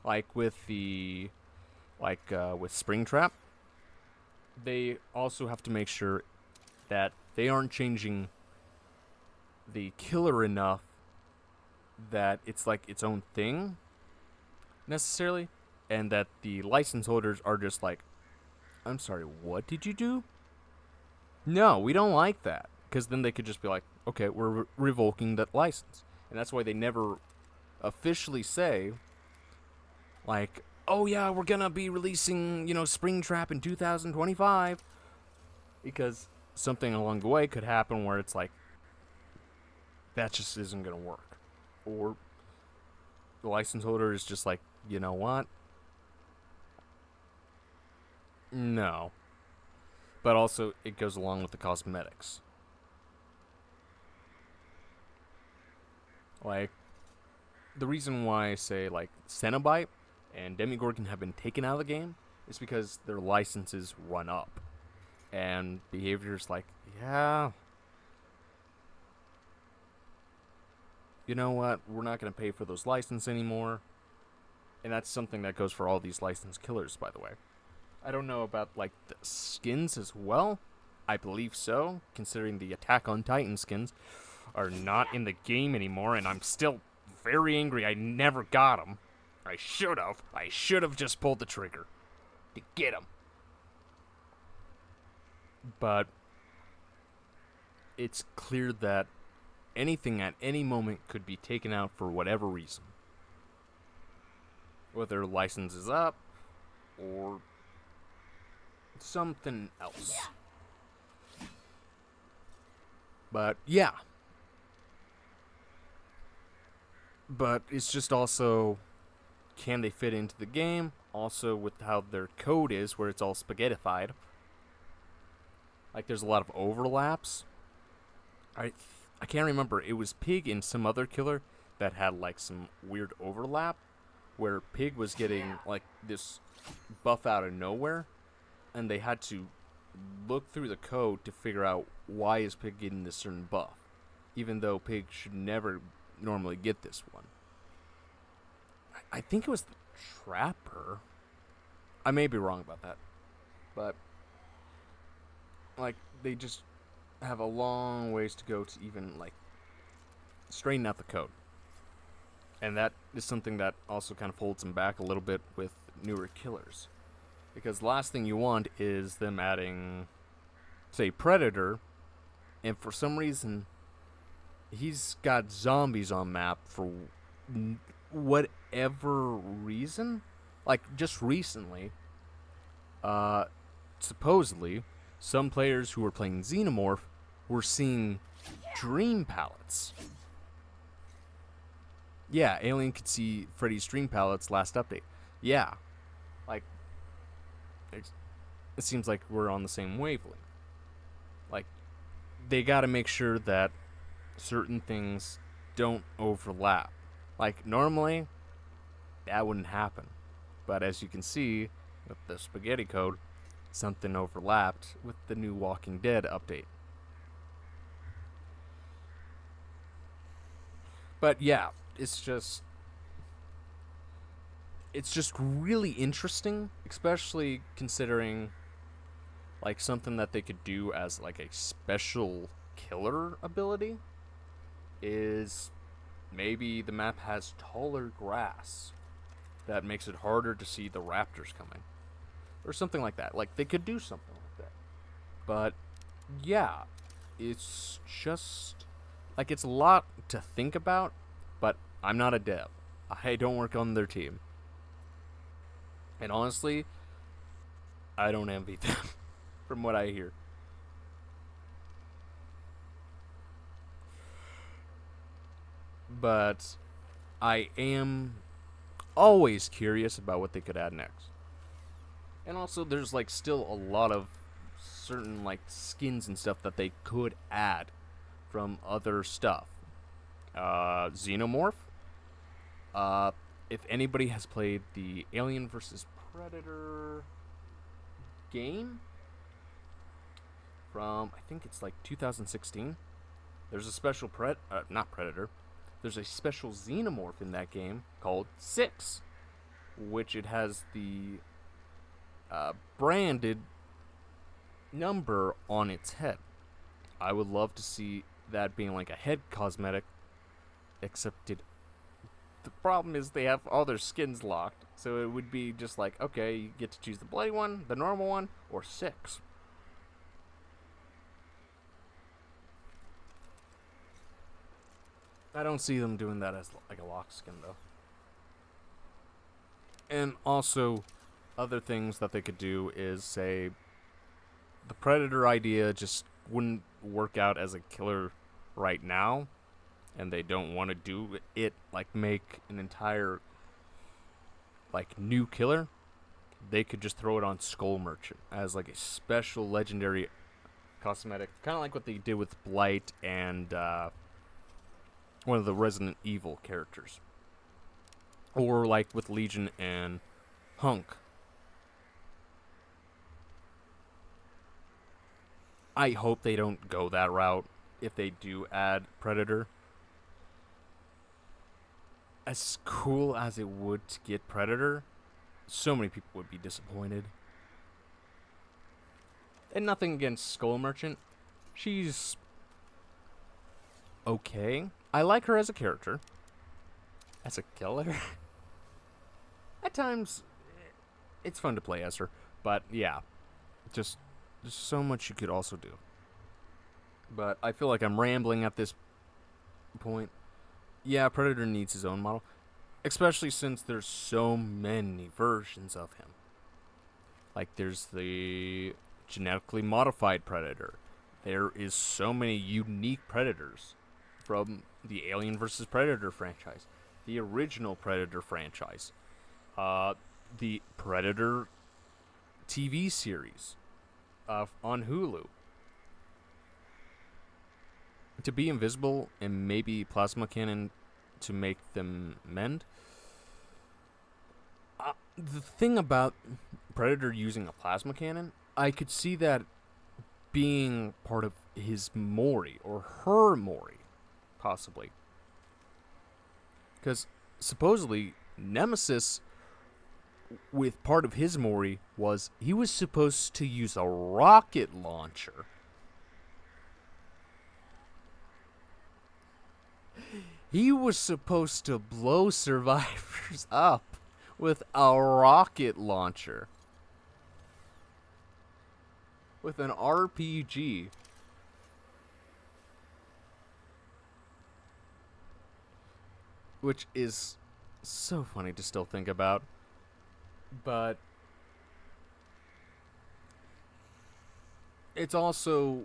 Like with the, with Springtrap, they also have to make sure that they aren't changing the killer enough that it's like its own thing necessarily, and that the license holders are just like, I'm sorry, what did you do? No, we don't like that, because then they could just be like, okay, we're revoking that license. And that's why they never officially say like, oh yeah, we're gonna be releasing, Springtrap in 2025, because something along the way could happen where it's like, that just isn't going to work. Or the license holder is just like, you know what? No. But also, it goes along with the cosmetics. Like, the reason why I say, like, Cenobite and Demigorgon have been taken out of the game is because their licenses run up. And behavior's like, yeah, you know what, we're not going to pay for those licenses anymore. And that's something that goes for all these licensed killers, by the way. I don't know about, like, the skins as well. I believe so, considering the Attack on Titan skins are not in the game anymore, and I'm still very angry I never got them. I should have. I should have just pulled the trigger to get them. But it's clear that anything at any moment could be taken out for whatever reason. Whether license is up, or something else. But yeah. But it's just also, can they fit into the game? Also with how their code is, where it's all spaghettified. Like there's a lot of overlaps. I can't remember. It was Pig and some other killer that had like some weird overlap, where Pig was getting like this buff out of nowhere, and they had to look through the code to figure out why is Pig getting this certain buff, even though Pig should never normally get this one. I think it was the Trapper. I may be wrong about that, but like they just have a long ways to go to even like straighten out the code. And that is something that also kind of holds them back a little bit with newer killers. Because the last thing you want is them adding, say, Predator, and for some reason, he's got zombies on map for whatever reason. Like, just recently, supposedly, some players who were playing Xenomorph were seeing dream palettes. Yeah, Alien could see Freddy's dream palettes last update. Yeah. Like, it seems like we're on the same wavelength. Like, they gotta make sure that certain things don't overlap. Like, normally, that wouldn't happen. But as you can see, with the spaghetti code, something overlapped with the new Walking Dead update. But yeah, it's just really interesting, especially considering like something that they could do as like a special killer ability is maybe the map has taller grass that makes it harder to see the raptors coming or something like that. Like they could do something like that. But yeah, it's just like it's a lot to think about, but I'm not a dev. I don't work on their team. And honestly, I don't envy them from what I hear. But I am always curious about what they could add next. And also there's like still a lot of certain like skins and stuff that they could add from other stuff. Xenomorph. If anybody has played the Alien vs. Predator game from, I think it's like 2016, there's a special not Predator. There's a special Xenomorph in that game called 6, which it has the branded number on its head. I would love to see that being like a head cosmetic, except the problem is they have all their skins locked, so it would be just like, okay, you get to choose the bloody one, the normal one, or 6. I don't see them doing that as like a lock skin though. And also, other things that they could do is say the Predator idea just wouldn't work out as a killer right now, and they don't want to do it like make an entire like new killer. They could just throw it on Skull Merchant as like a special legendary cosmetic, kind of like what they did with Blight and one of the Resident Evil characters, or like with Legion and Hunk. I hope they don't go that route if they do add Predator. As cool as it would to get Predator, so many people would be disappointed. And nothing against Skull Merchant. She's okay. I like her as a character. As a killer. At times, it's fun to play as her. But yeah, just there's so much you could also do. But I feel like I'm rambling at this point. Yeah, Predator needs his own model. Especially since there's so many versions of him. Like there's the genetically modified predator. There is so many unique predators from the Alien vs. Predator franchise, the original Predator franchise, the Predator TV series on Hulu. To be invisible and maybe plasma cannon to make them mend. The thing about Predator using a plasma cannon, I could see that being part of his Mori or her Mori, possibly. Because supposedly Nemesis, with part of his Mori, was he was supposed to use a rocket launcher. He was supposed to blow survivors up with a rocket launcher. With an RPG. Which is so funny to still think about. But it's also,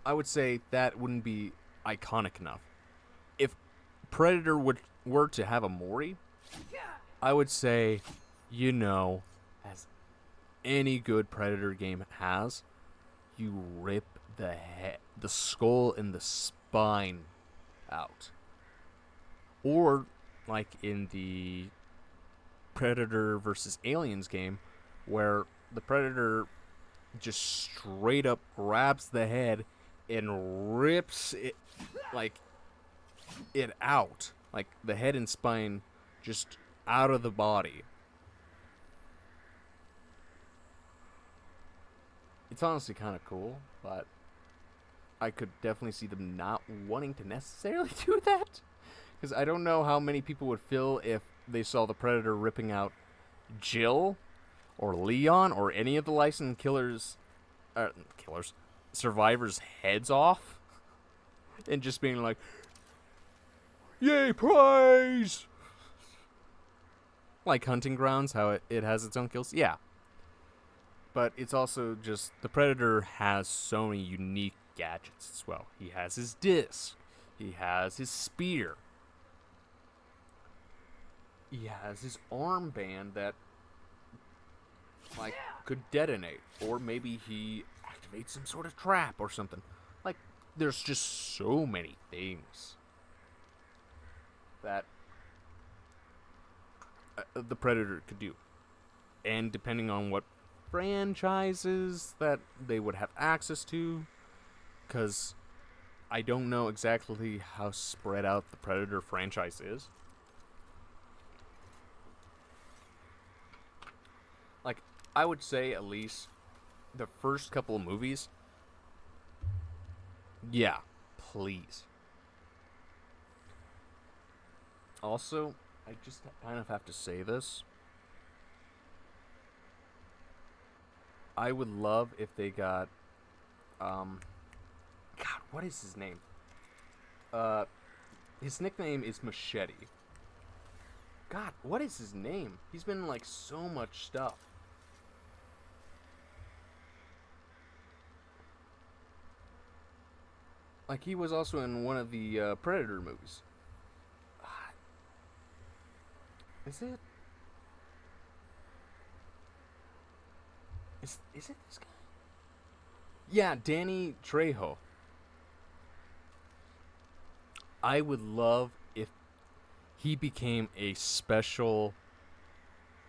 I would say that wouldn't be iconic enough. If Predator were to have a Mori, I would say, as any good Predator game has, you rip the skull and the spine out. Or, like in the Predator versus Aliens game, where the Predator just straight up grabs the head and rips it, like, it out. Like, the head and spine just out of the body. It's honestly kind of cool, but I could definitely see them not wanting to necessarily do that. Because I don't know how many people would feel if they saw the Predator ripping out Jill or Leon or any of the licensed survivors' heads off. And just being like, yay, prize! Like Hunting Grounds, how it has its own kills. Yeah. But it's also just, the Predator has so many unique gadgets as well. He has his disc. He has his spear. He has his armband that, like, could detonate. Or maybe he activates some sort of trap or something. Like, there's just so many things that the Predator could do. And depending on what franchises that they would have access to, because I don't know exactly how spread out the Predator franchise is. Like, I would say at least the first couple of movies, yeah, please. Also, I just kind of have to say this. I would love if they got, God, what is his name? His nickname is Machete. God, what is his name? He's been in, like, so much stuff. Like, he was also in one of the Predator movies. Is it? Is it this guy? Yeah, Danny Trejo. I would love if he became a special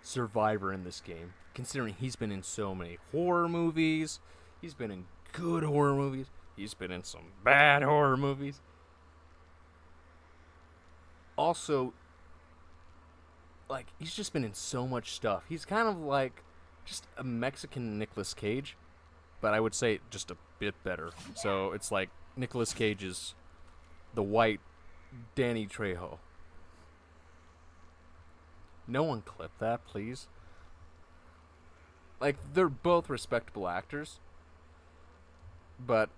survivor in this game, considering he's been in so many horror movies. He's been in good horror movies. He's been in some bad horror movies. Also, like, he's just been in so much stuff. He's kind of like just a Mexican Nicolas Cage, but I would say just a bit better. So it's like Nicolas Cage is the white Danny Trejo. No one clip that, please. Like, they're both respectable actors, but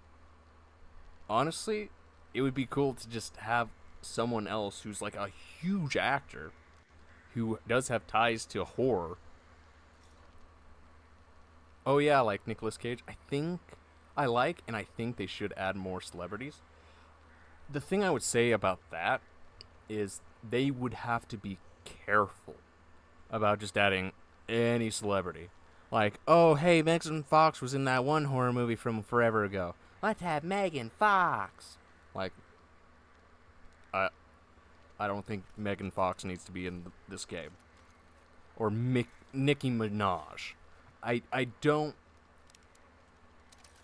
honestly, it would be cool to just have someone else who's like a huge actor who does have ties to horror Oh yeah, like Nicolas Cage. I think they should add more celebrities. The thing I would say about that is they would have to be careful about just adding any celebrity. Like, oh hey, Megan Fox was in that one horror movie from forever ago. Let's have Megan Fox. Like, I I don't think Megan Fox needs to be in this game. Or Nicki Minaj. I don't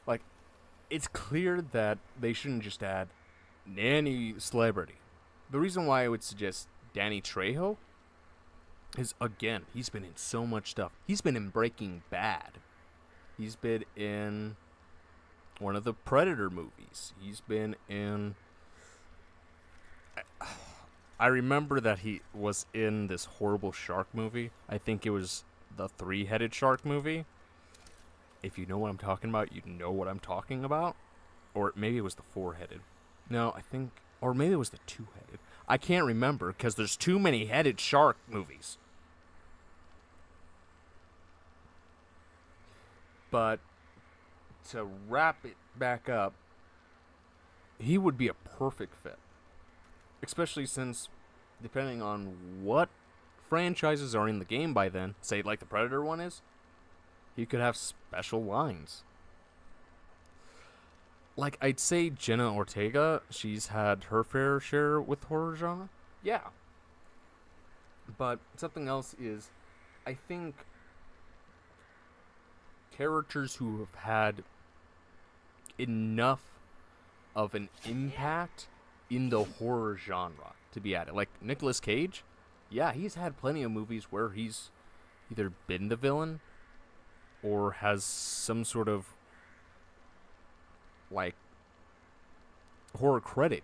like. It's clear that they shouldn't just add any celebrity. The reason why I would suggest Danny Trejo is, again, he's been in so much stuff. He's been in Breaking Bad. He's been in one of the Predator movies. He's been in. I remember that he was in this horrible shark movie. I think it was the three-headed shark movie. If you know what I'm talking about, you know what I'm talking about. Or maybe it was the four-headed. No, I think... Or maybe it was the two-headed. I can't remember, because there's too many headed shark movies. But to wrap it back up, he would be a perfect fit. Especially since, depending on what franchises are in the game by then, say like the Predator one is, he could have special lines. Like, I'd say Jenna Ortega, she's had her fair share with horror genre. Yeah. But something else is, I think characters who have had enough of an impact in the horror genre to be added. Like Nicolas Cage, yeah, he's had plenty of movies where he's either been the villain or has some sort of like horror credit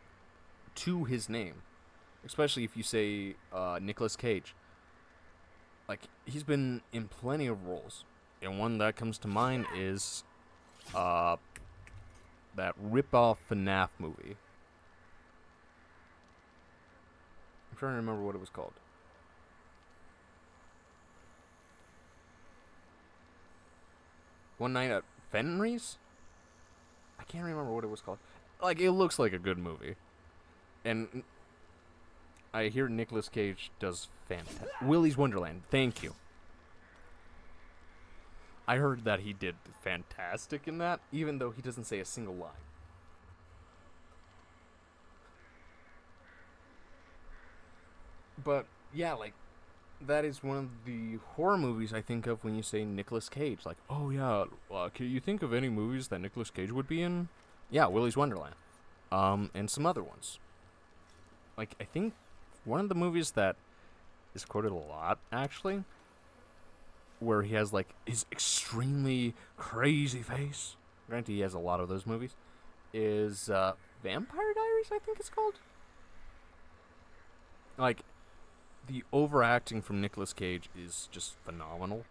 to his name. Especially if you say Nicolas Cage. Like, he's been in plenty of roles. And one that comes to mind is that rip-off FNAF movie. I'm trying to remember what it was called. One Night at Fenry's? I can't remember what it was called. Like, it looks like a good movie. And I hear Nicolas Cage does fantastic. Willy's Wonderland, thank you. I heard that he did fantastic in that, even though he doesn't say a single line. But, yeah, like, that is one of the horror movies I think of when you say Nicolas Cage. Like, oh yeah, can you think of any movies that Nicolas Cage would be in? Yeah, Willy's Wonderland. And some other ones. Like, I think one of the movies that is quoted a lot, actually, where he has, like, his extremely crazy face. Granted, he has a lot of those movies. Is, Vampire Diaries, I think it's called? Like, the overacting from Nicolas Cage is just phenomenal.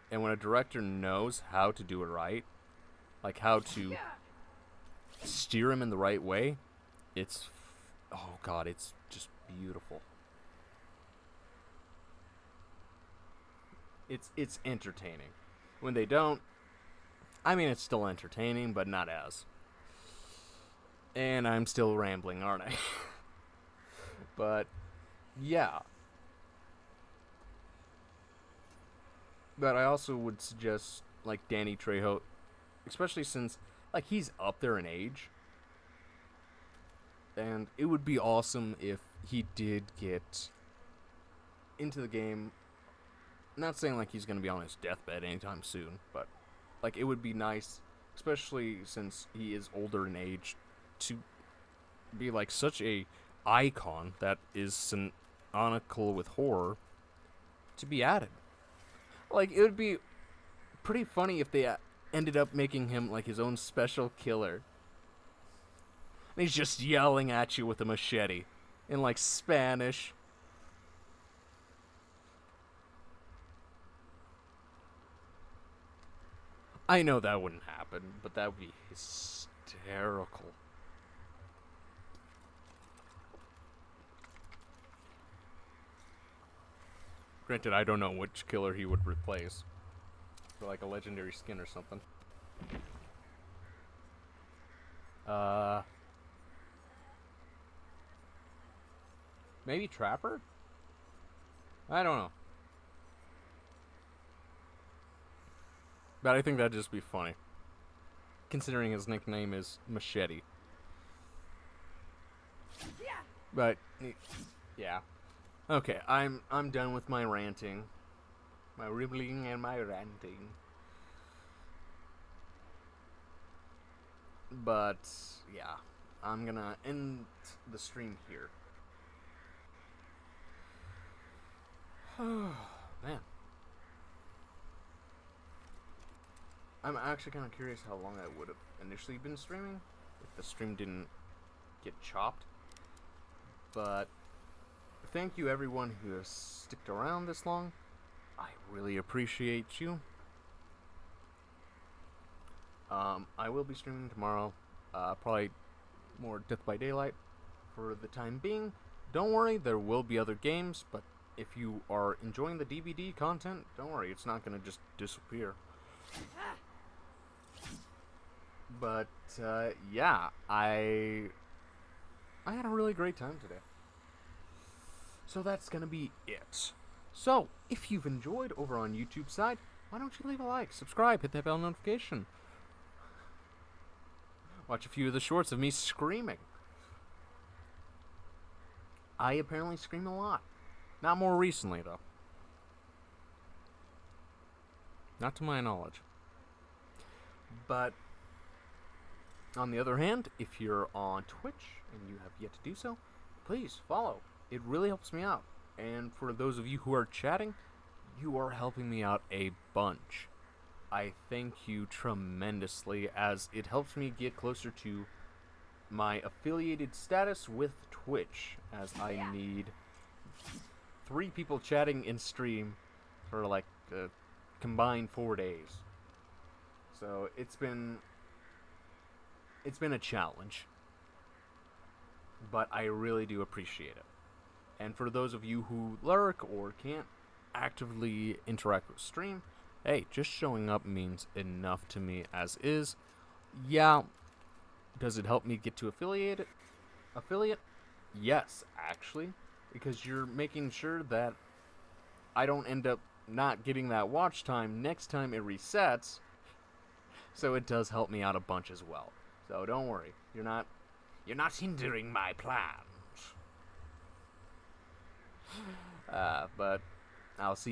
And when a director knows how to do it right, like how to steer him in the right way, it's, oh god, it's just beautiful. It's entertaining. When they don't, I mean, it's still entertaining, but not as. And I'm still rambling, aren't I? But, yeah. But I also would suggest, like, Danny Trejo, especially since, like, he's up there in age. And it would be awesome if he did get into the game. Not saying, like, he's going to be on his deathbed anytime soon, but, like, it would be nice, especially since he is older in age, to be, like, such a icon that is synonymous with horror to be added. Like, it would be pretty funny if they ended up making him like his own special killer. And he's just yelling at you with a machete in like Spanish. I know that wouldn't happen, but that would be hysterical. Granted, I don't know which killer he would replace. for like a legendary skin or something. Maybe Trapper? I don't know. But I think that'd just be funny. Considering his nickname is Machete. But, yeah. Okay, I'm done with my ranting. My ribbling and my ranting. But, yeah. I'm gonna end the stream here. Man. I'm actually kind of curious how long I would have initially been streaming if the stream didn't get chopped. But thank you everyone who has sticked around this long. I really appreciate you. I will be streaming tomorrow. Probably more Death by Daylight for the time being. Don't worry, there will be other games, but if you are enjoying the DBD content, don't worry, it's not going to just disappear. But, yeah, I had a really great time today. So that's going to be it. So, if you've enjoyed over on YouTube side, why don't you leave a like, subscribe, hit that bell notification. Watch a few of the shorts of me screaming. I apparently scream a lot. Not more recently, though. Not to my knowledge. But, on the other hand, if you're on Twitch and you have yet to do so, please follow. It really helps me out. And for those of you who are chatting, you are helping me out a bunch. I thank you tremendously, as it helps me get closer to my affiliated status with Twitch, as I need 3 people chatting in stream for like a combined 4 days. So it's been a challenge, but I really do appreciate it. And for those of you who lurk or can't actively interact with stream, hey, just showing up means enough to me as is. Yeah, does it help me get to affiliate? Yes, actually, because you're making sure that I don't end up not getting that watch time next time it resets. So it does help me out a bunch as well. So don't worry, you're not hindering my plans. But I'll see you